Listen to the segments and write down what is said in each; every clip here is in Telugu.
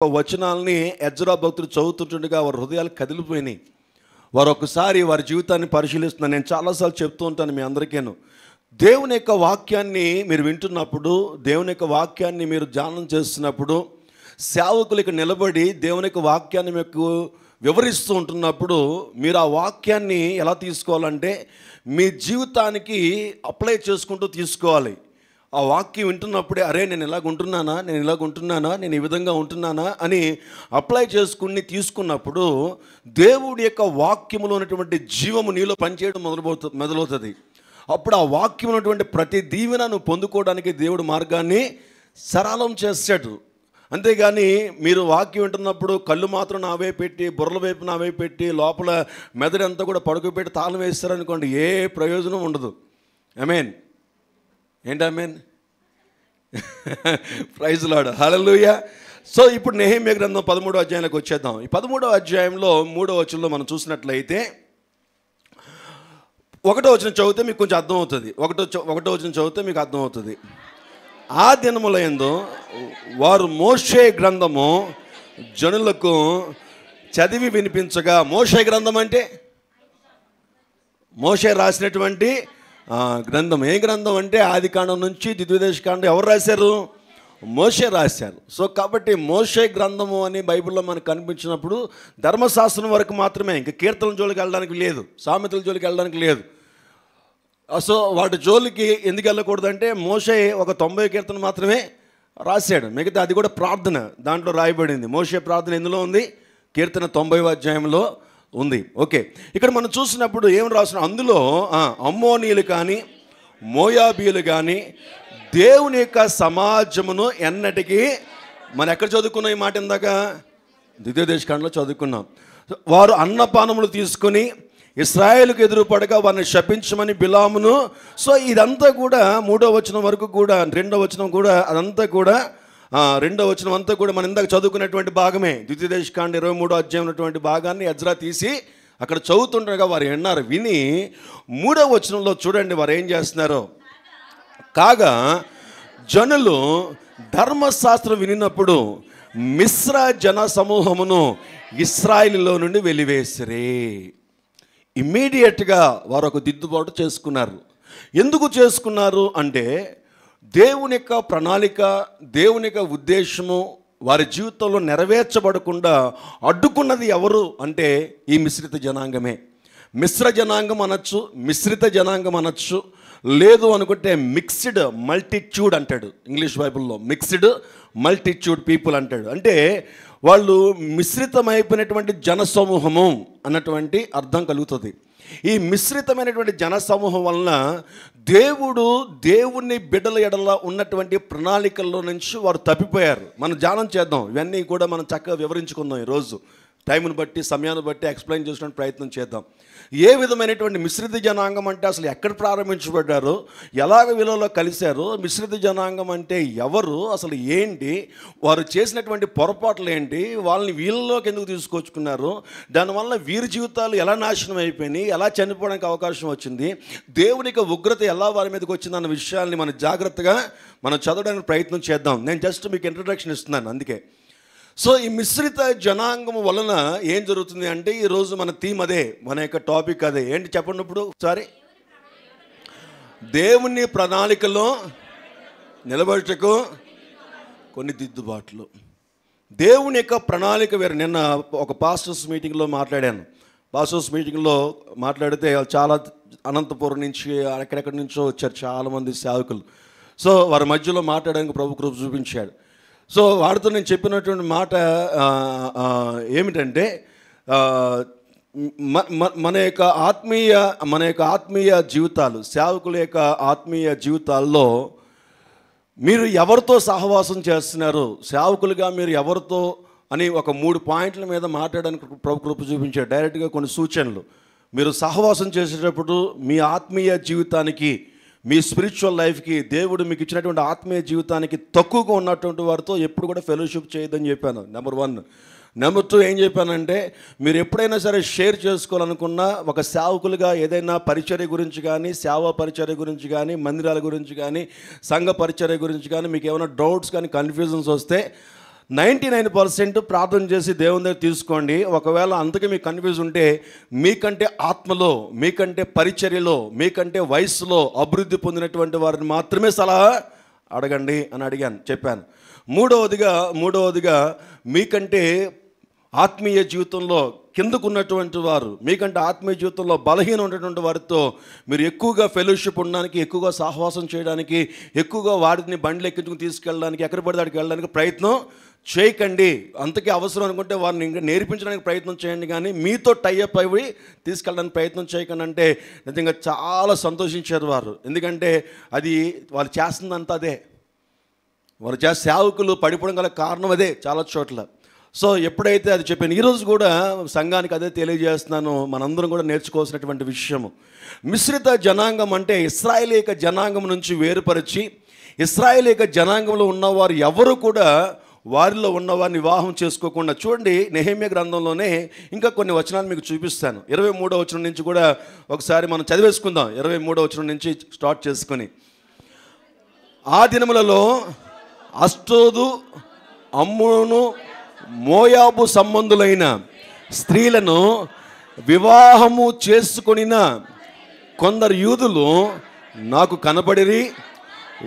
వచనాల్ని ఎజ్రా భక్తులు చదువుతుండగా వారి హృదయాలు కదిలిపోయినాయి. వారు ఒకసారి వారి జీవితాన్ని పరిశీలిస్తున్నారు. నేను చాలాసార్లు చెప్తూ ఉంటాను మీ అందరికీను, దేవుని యొక్క వాక్యాన్ని మీరు వింటున్నప్పుడు, దేవుని యొక్క వాక్యాన్ని మీరు ధ్యానం చేస్తున్నప్పుడు, సేవకులకు నిలబడి దేవుని యొక్క వాక్యాన్ని మీకు వివరిస్తూ ఉంటున్నప్పుడు మీరు ఆ వాక్యాన్ని ఎలా తీసుకోవాలంటే మీ జీవితానికి అప్లై చేసుకుంటూ తీసుకోవాలి. ఆ వాక్యం వింటున్నప్పుడే అరే నేను ఇలాగ ఉంటున్నానా, నేను ఈ విధంగా ఉంటున్నానా అని అప్లై చేసుకుని తీసుకున్నప్పుడు దేవుడి యొక్క వాక్యములో ఉన్నటువంటి జీవము నీలో పనిచేయడం మొదలవుతుంది. అప్పుడు ఆ వాక్యం ఉన్నటువంటి ప్రతి దీవెన నువ్వు పొందుకోవడానికి దేవుడు మార్గాన్ని సరళం చేస్తాడు. అంతేగాని మీరు వాక్యం వింటున్నప్పుడు కళ్ళు మాత్రం నా వైపు పెట్టి, బుర్రల వైపు నా వైపు పెట్టి, లోపల మెదడంతా కూడా పడుకోబెట్టి తాళం వేస్తారనుకోండి, ఏ ప్రయోజనం ఉండదు. ఆమేన్. ఏంటి ఆమేన్? ప్రైజ్ లార్డ్, హల్లెలూయా. సో ఇప్పుడు నెహెమ్యా గ్రంథం 13వ అధ్యాయానికి వచ్చేద్దాం. ఈ 13వ అధ్యాయంలో 3వ వచనంలో మనం చూసినట్లయితే 1వ వచనం చదివితే మీకు కొంచెం అర్థమవుతుంది. 1వ వచనం చదివితే మీకు అర్థమవుతుంది. ఆ దినములందు వారు మోషే గ్రంథము జనులకు చదివి వినిపించగా, మోషే గ్రంథం అంటే మోషే రాసినటువంటి గ్రంథం. ఏ గ్రంథం అంటే ఆదికాండం నుంచి ద్వితీయోపదేశకాండం ఎవరు రాశారు? మోషే రాశారు. సో కాబట్టి మోషే గ్రంథము అని బైబిల్లో మనకు కనిపించినప్పుడు ధర్మశాస్త్రం వరకు మాత్రమే, ఇంకా కీర్తన జోలికి వెళ్ళడానికి లేదు, సామెతల జోలికి వెళ్ళడానికి లేదు. సో వాటి జోలికి ఎందుకు వెళ్ళకూడదంటే మోషే ఒక 90 కీర్తన మాత్రమే రాశాడు, మిగతా అది కూడా ప్రార్థన దాంట్లో రాయబడింది. మోషే ప్రార్థన ఎందులో ఉంది? కీర్తన 90వ అధ్యాయంలో ఉంది. ఓకే, ఇక్కడ మనం చూసినప్పుడు ఏం రాసిన, అందులో అమ్మోనీయులు కానీ మోయాబీయులు కానీ దేవుని యొక్క సమాజమును ఎన్నటికీ, మనం ఎక్కడ చదువుకున్నాం ఈ మాట? ఇందాక ద్వితీయోపదేశకాండంలో చదువుకున్నాం. వారు అన్నపానములు తీసుకొని ఇశ్రాయేలుకు ఎదురుపడగా వారిని శపించమని బిలామును. సో ఇదంతా కూడా 3వ వచనం వరకు కూడా, 2వ వచనం కూడా, అదంతా కూడా 2వ వచనం అంతా కూడా మనం ఇందాక చదువుకున్నటువంటి భాగమే. ద్వితీయోపదేశకాండం 23వ అధ్యాయం ఉన్నటువంటి భాగాన్ని ఎజ్రా తీసి అక్కడ చదువుతుండగా వారు విన్నారు. విని 3వ వచనంలో చూడండి వారు ఏం చేస్తున్నారో. కాగా జనులు ధర్మశాస్త్రం వినినప్పుడు మిశ్ర జన సమూహమును ఇశ్రాయేలులో నుండి వెలివేసిరే. ఇమ్మీడియట్గా వారు ఒక దిద్దుబాటు చేసుకున్నారు. ఎందుకు చేసుకున్నారు అంటే దేవుని యొక్క ప్రణాళిక, దేవుని యొక్క ఉద్దేశము వారి జీవితంలో నెరవేర్చబడకుండా అడ్డుకున్నది ఎవరు అంటే ఈ మిశ్రిత జనాంగమే. మిశ్ర జనాంగం అనొచ్చు, మిశ్రిత జనాంగం అనొచ్చు, లేదు అనుకుంటే మిక్స్డ్ మల్టిట్యూడ్ అంటాడు ఇంగ్లీష్ బైబిల్లో. మిక్స్డ్ మల్టిట్యూడ్ పీపుల్ అంటాడు. అంటే వాళ్ళు మిశ్రితమైపోయినటువంటి జనసమూహము అన్నటువంటి అర్థం కలుగుతుంది. ఈ మిశ్రితమైనటువంటి జనసమూహం వలన దేవుని బిడ్డల ఎడల ఉన్నటువంటి ప్రణాళికల్లో నుంచి వారు తప్పిపోయారు. మనం ధ్యానం చేద్దాం, ఇవన్నీ కూడా మనం చక్కగా వివరించుకుందాం ఈరోజు. టైంను బట్టి, సమయాన్ని బట్టి ఎక్స్ప్లెయిన్ చేసుకునే ప్రయత్నం చేద్దాం. ఏ విధమైనటువంటి మిశ్రిత జనాంగం అంటే అసలు ఎక్కడ ప్రారంభించబడ్డారు, ఎలాగ విలువలో కలిశారు, మిశ్రిత జనాంగం అంటే ఎవరు, అసలు ఏంటి, వారు చేసినటువంటి పొరపాట్లు ఏంటి, వాళ్ళని వీళ్ళలోకి ఎందుకు తీసుకొచ్చుకున్నారు, దానివల్ల వీరి జీవితాలు ఎలా నాశనం అయిపోయినాయి, ఎలా చనిపోవడానికి అవకాశం వచ్చింది, దేవునికి ఉగ్రత ఎలా వారి మీదకి వచ్చిందన్న విషయాల్ని మనం జాగ్రత్తగా మనం చదవడానికి ప్రయత్నం చేద్దాం. నేను జస్ట్ మీకు ఇంట్రడక్షన్ ఇస్తున్నాను అందుకే. సో ఈ మిశ్రిత జనాంగం వలన ఏం జరుగుతుంది అంటే ఈరోజు మన థీమ్ అదే, మన యొక్క టాపిక్ అదే. ఏంటి చెప్పండి ఇప్పుడు ఒకసారి? దేవుని ప్రణాళికలో నిలబడటకు కొన్ని దిద్దుబాట్లు. దేవుని యొక్క ప్రణాళిక వేరు. నిన్న ఒక పాస్టర్స్ మీటింగ్లో మాట్లాడాను. పాస్టర్స్ మీటింగ్లో మాట్లాడితే చాలా అనంతపురం నుంచి ఎక్కడెక్కడి నుంచో వచ్చారు చాలామంది సేవకులు. సో వారి మధ్యలో మాట్లాడడానికి ప్రభు కృప చూపించాడు. సో వాడితో నేను చెప్పినటువంటి మాట ఏమిటంటే మన యొక్క ఆత్మీయ జీవితాలు, సేవకుల యొక్క ఆత్మీయ జీవితాల్లో మీరు ఎవరితో సహవాసం చేస్తున్నారు, సేవకులుగా మీరు ఎవరితో అని ఒక 3 పాయింట్ల మీద మాట్లాడడానికి ప్రభు కృప చూపించాడు. డైరెక్ట్గా కొన్ని సూచనలు. మీరు సహవాసం చేసేటప్పుడు మీ ఆత్మీయ జీవితానికి, మీ స్పిరిచువల్ లైఫ్కి, దేవుడు మీకు ఇచ్చినటువంటి ఆత్మీయ జీవితానికి తక్కువగా ఉన్నటువంటి వారితో ఎప్పుడు కూడా ఫెలోషిప్ చేయొద్దని చెప్పాను. నెంబర్ 1. నెంబర్ 2 ఏం చెప్పానంటే మీరు ఎప్పుడైనా సరే షేర్ చేసుకోవాలనుకున్నా ఒక సేవకులుగా ఏదైనా పరిచర్య గురించి కానీ, సేవా పరిచర్య గురించి కానీ, మందిరాల గురించి కానీ, సంఘ పరిచర్య గురించి కానీ మీకు ఏమైనా డౌట్స్ కానీ, కన్ఫ్యూజన్స్ వస్తే 99% ప్రార్థన చేసి దేవుని దగ్గర తీసుకోండి. ఒకవేళ అంతకీ మీకు కన్ఫ్యూజ్ ఉంటే మీకంటే ఆత్మలో, మీకంటే పరిచర్యలో, మీకంటే వయస్సులో అభివృద్ధి పొందినటువంటి వారిని మాత్రమే సలహా అడగండి అని చెప్పాను. మూడవదిగా మీకంటే ఆత్మీయ జీవితంలో కిందకున్నటువంటి వారు, మీకంటే ఆత్మీయ జీవితంలో బలహీన ఉన్నటువంటి వారితో మీరు ఎక్కువగా ఫెలోషిప్ ఉండడానికి, ఎక్కువగా సహవాసం చేయడానికి, ఎక్కువగా వారిని బండ్లు ఎక్కించుకుని తీసుకెళ్ళడానికి, ఎక్కడ పడితే అక్కడికి వెళ్ళడానికి ప్రయత్నం చేయకండి. అంతకీ అవసరం అనుకుంటే వారిని ఇంకా నేర్పించడానికి ప్రయత్నం చేయండి, కానీ మీతో టైఅప్ అవి తీసుకెళ్ళడానికి ప్రయత్నం చేయకండి. అంటే నిజంగా చాలా సంతోషించారు వారు. ఎందుకంటే అది వాళ్ళు చేస్తుందంతా అదే, వాళ్ళు సేవకులు పడిపోవడం గల కారణం అదే చాలా చోట్ల. సో ఎప్పుడైతే అది చెప్పాను, ఈరోజు కూడా సంఘానికి అదే తెలియజేస్తున్నాను. మనందరం కూడా నేర్చుకోవాల్సినటువంటి విషయము. మిశ్రిత జనాంగం అంటే ఇశ్రాయేలీయ జనాంగం నుంచి వేరుపరిచి, ఇశ్రాయేలీయ జనాంగంలో ఉన్నవారు ఎవరు కూడా వారిలో ఉన్నవారిని వివాహం చేసుకోకుండా. చూడండి, నెహెమ్యా గ్రంథంలోనే ఇంకా కొన్ని వచనాలు మీకు చూపిస్తాను. 23వ వచనం నుంచి కూడా ఒకసారి మనం చదివేసుకుందాం. 23వ వచనం నుంచి స్టార్ట్ చేసుకొని, ఆ దినములలో అష్టోదు, అమ్మోను, మోయాబు సంబంధులైన స్త్రీలను వివాహము చేసుకొనిన కొందరు యూదులు నాకు కనబడిరి.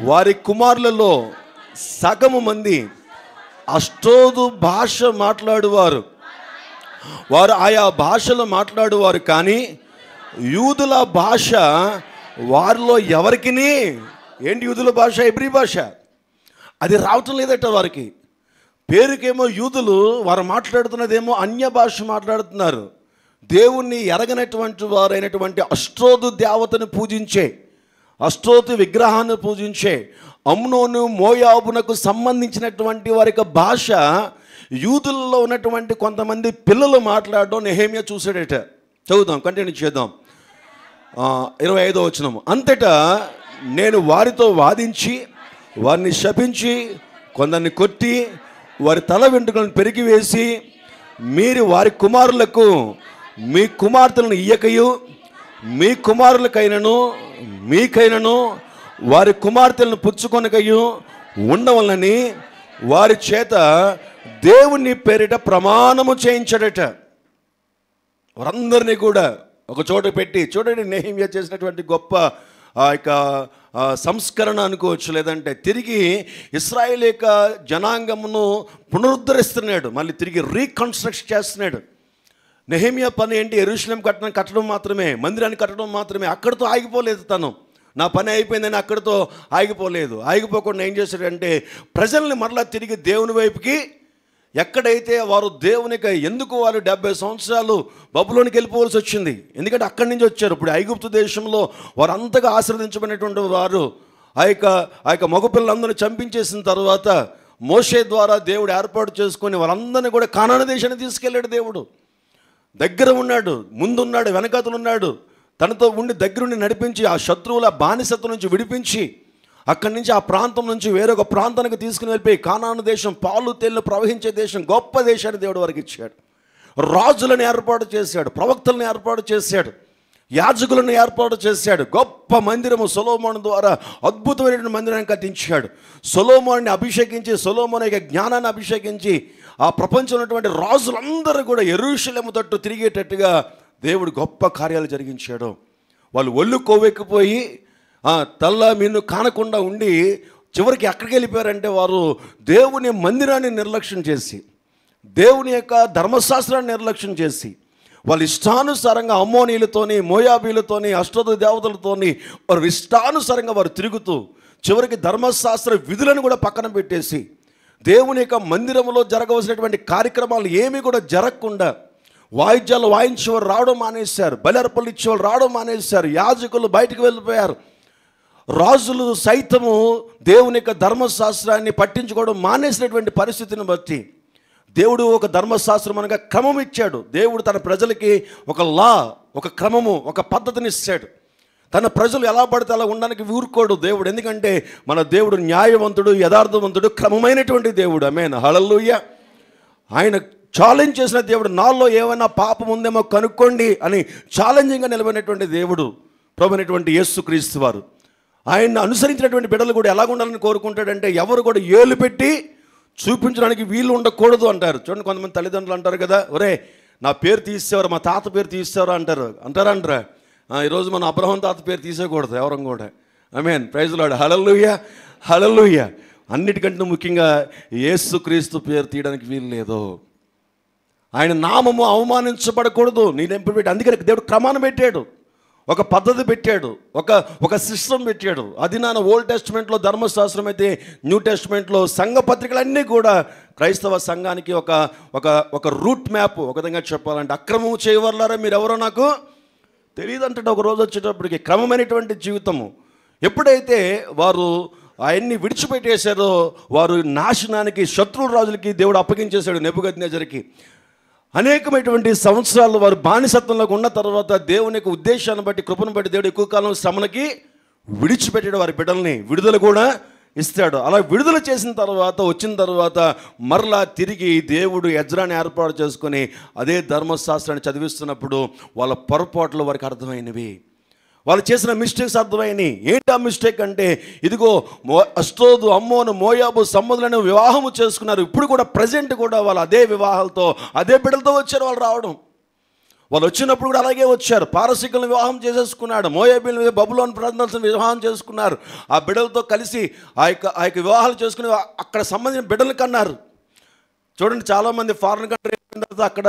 వారి కుమారులలో సగము మంది అష్టోదు భాష మాట్లాడువారు, వారు ఆయా భాషలు మాట్లాడువారు, కానీ యూదుల భాష వారిలో ఎవరికిని, ఏంటి యూదుల భాష? హెబ్రీ భాష. అది రావటం లేదట వారికి. పేరుకేమో యూదులు, వారు మాట్లాడుతున్నదేమో అన్య భాష మాట్లాడుతున్నారు. దేవుణ్ణి ఎరగనటువంటి వారైనటువంటి అష్టోదు దేవతను పూజించే, అష్టోదు విగ్రహాన్ని పూజించే అమ్నోను, మోయాబునకు సంబంధించినటువంటి వారి భాష యూదుల్లో ఉన్నటువంటి కొంతమంది పిల్లలు మాట్లాడడం నెహెమ్యా చూసాడట. చదువుదాం, కంటిన్యూ చేద్దాం. 25వ వచనం, అంతటా నేను వారితో వాదించి వారిని శపించి కొందరిని కొట్టి వారి తల వెంట్రుకలను పెరిగివేసి, మీరు వారి కుమారులకు మీ కుమార్తెలను ఇయ్యకయు, మీ కుమారులకైనను మీకైనను వారి కుమార్తెలను పుచ్చుకొనకయు ఉండవలనని వారి చేత దేవుని పేరిట ప్రమాణము చేయించాడట. వారందరినీ కూడా ఒక చోట పెట్టి, చూడండి నెహెమ్యా చేసినటువంటి గొప్ప సంస్కరణ అనుకోవచ్చు, లేదంటే తిరిగి ఇశ్రాయేలీయ జనాంగమును పునరుద్ధరిస్తున్నాడు, మళ్ళీ తిరిగి రీకన్స్ట్రక్ట్ చేస్తున్నాడు. నెహెమ్యా పని ఏంటి? యెరూషలేం కట్టడం మాత్రమే, మందిరాన్ని కట్టడం మాత్రమే. అక్కడితో ఆగిపోలేదు. తను నా పని అయిపోయిందని అక్కడితో ఆగిపోలేదు. ఆగిపోకుండా ఏం చేశాడంటే ప్రజల్ని మరలా తిరిగి దేవుని వైపుకి, ఎక్కడైతే వారు దేవునికి, ఎందుకు వారు 70 సంవత్సరాలు బబులోనికి వెళ్ళిపోవాల్సి వచ్చింది? ఎందుకంటే అక్కడి నుంచి వచ్చారు. ఇప్పుడు ఐగుప్తు దేశంలో వారు అంతగా ఆశీర్వదించబడినటువంటి వారు ఆ యొక్క మగపిల్లలందరినీ చంపించేసిన తర్వాత మోషే ద్వారా దేవుడు ఏర్పాటు చేసుకొని వాళ్ళందరినీ కూడా కానాను దేశాన్ని తీసుకెళ్ళాడు. దేవుడు దగ్గర ఉన్నాడు, ముందున్నాడు, వెనకాతలున్నాడు. తనతో ఉండి దగ్గరుండి నడిపించి ఆ శత్రువుల బానిసత్వం నుంచి విడిపించి అక్కడి నుంచి ఆ ప్రాంతం నుంచి వేరొక ప్రాంతానికి తీసుకుని వెళ్ళిపోయి కానాను దేశం, పాలు తేళ్లు ప్రవహించే దేశం, గొప్ప దేశాన్ని దేవుడు వారికి ఇచ్చాడు. రాజులను ఏర్పాటు చేశాడు, ప్రవక్తలను ఏర్పాటు చేశాడు, యాజకులను ఏర్పాటు చేశాడు. గొప్ప మందిరము సొలొమోను ద్వారా అద్భుతమైనటువంటి మందిరాన్ని కట్టించాడు. సొలొమోనుని అభిషేకించి, సొలొమోను యొక్క జ్ఞానాన్ని అభిషేకించి ఆ ప్రపంచంలో ఉన్నటువంటి రాజులందరూ కూడా యెరూషలేము తట్టు తిరిగేటట్టుగా దేవుడు గొప్ప కార్యాలు జరిగించాడు. వాళ్ళు ఒళ్ళు కొవ్వెక్కిపోయి తల్ల మీను కానకుండా ఉండి చివరికి ఎక్కడికి వెళ్ళిపోయారంటే వారు దేవుని మందిరాన్ని నిర్లక్ష్యం చేసి, దేవుని యొక్క ధర్మశాస్త్రాన్ని నిర్లక్ష్యం చేసి, వాళ్ళ ఇష్టానుసారంగా అమ్మోనీలతోని, మోయాబీలతోని, అష్టోదు దేవతలతోని వారు ఇష్టానుసారంగా వారు తిరుగుతూ చివరికి ధర్మశాస్త్ర విధులను కూడా పక్కన పెట్టేసి దేవుని యొక్క మందిరంలో జరగవలసినటువంటి కార్యక్రమాలు ఏమీ కూడా జరగకుండా వాయిద్యాలు వాయించేవారు రావడం మానేశారు, బలర్పలు ఇచ్చేవాళ్ళు రావడం మానేశారు, యాజకులు బయటకు వెళ్ళిపోయారు. రాజులు సైతము దేవుని యొక్క ధర్మశాస్త్రాన్ని పట్టించుకోవడం మానేసినటువంటి పరిస్థితిని బట్టి దేవుడు ఒక ధర్మశాస్త్రం అనగా క్రమం ఇచ్చాడు. దేవుడు తన ప్రజలకి ఒక ఒక క్రమము, ఒక పద్ధతిని ఇచ్చాడు. తన ప్రజలు ఎలా పడితే అలా ఉండడానికి ఊరుకోడు దేవుడు. ఎందుకంటే మన దేవుడు న్యాయవంతుడు, యథార్థవంతుడు, క్రమమైనటువంటి దేవుడు. ఆమేన్, హల్లెలూయా. ఆయన ఛాలెంజ్ చేసిన దేవుడు. నాలో ఏమైనా పాపం ఉందేమో కనుక్కోండి అని ఛాలెంజింగ్గా నిలబడినటువంటి దేవుడు ప్రభువైనటువంటి యేసుక్రీస్తు వారు. ఆయన్ని అనుసరించినటువంటి బిడ్డలు కూడా ఎలా ఉండాలని కోరుకుంటాడంటే ఎవరు కూడా ఏలు పెట్టి చూపించడానికి వీలు ఉండకూడదు అంటారు. చూడండి, కొంతమంది తల్లిదండ్రులు అంటారు కదా, ఒరే నా పేరు తీసేవారు, మా తాత పేరు తీసేవారు అంటారు. అంటారా? ఈరోజు మన అబ్రహం తాత పేరు తీసేయకూడదు ఎవరం కూడా. ఆమేన్, ప్రైజ్ లార్డ్, హల్లెలూయా, హల్లెలూయా. అన్నిటికంటే ముఖ్యంగా యేసుక్రీస్తు పేరు తీయడానికి వీలు లేదు. ఆయన నామము అవమానించబడకూడదు. నేనెంపుడు పెట్టి, అందుకని దేవుడు క్రమాన్ని పెట్టాడు, ఒక పద్ధతి పెట్టాడు, ఒక సిస్టమ్ పెట్టాడు. అది నాన్న ఓల్డ్ టెస్ట్మెంట్లో ధర్మశాస్త్రం అయితే, న్యూ టెస్ట్మెంట్లో సంఘ పత్రికలన్నీ కూడా క్రైస్తవ సంఘానికి ఒక రూట్ మ్యాప్. ఒక విధంగా చెప్పాలంటే, అక్రమం చేయవర్లారా మీరెవరో నాకు తెలియదు అంటే ఒక రోజు వచ్చేటప్పటికి క్రమమైనటువంటి జీవితము. ఎప్పుడైతే వారు ఆయన్ని విడిచిపెట్టేశారో, వారు నాశనానికి, శత్రు రాజులకి దేవుడు అప్పగించేశాడు, నెబుకద్నెజరుకి. అనేకమైనటువంటి సంవత్సరాలు వారు బానిసత్వంలోకి ఉన్న తర్వాత దేవుని యొక్క ఉద్దేశాన్ని బట్టి, కృపను బట్టి దేవుడు ఎక్కువ కాలం శ్రమలకి విడిచిపెట్టాడు. వారి బిడ్డల్ని విడుదల కూడా ఇస్తాడు. అలా విడుదల చేసిన తర్వాత, వచ్చిన తర్వాత మరలా తిరిగి దేవుడు ఎజ్రాని ఏర్పాటు చేసుకొని అదే ధర్మశాస్త్రాన్ని చదివిస్తున్నప్పుడు వాళ్ళ పొరపాట్లు వారికి అర్థమైనవి, వాళ్ళు చేసిన మిస్టేక్స్ అర్థమైనవి. ఏంటి ఆ మిస్టేక్ అంటే, ఇదిగో అష్టోదు, అమ్మోను, మోయాబు సంబంధులను వివాహము చేసుకున్నారు. ఇప్పుడు కూడా ప్రజెంట్ కూడా వాళ్ళు అదే వివాహాలతో, అదే బిడ్డలతో వచ్చారు. వాళ్ళు వచ్చినప్పుడు కూడా అలాగే వచ్చారు. పారసీకులను వివాహం చేసేసుకున్నాడు, మోయాబీలను, బబులోను ప్రాంతాలను వివాహం చేసుకున్నారు. ఆ బిడ్డలతో కలిసి ఆ యొక్క వివాహాలు చేసుకుని అక్కడ సంబంధించిన బిడ్డలు కన్నారు. చూడండి, చాలామంది ఫారెన్ కంట్రీ తర్వాత అక్కడ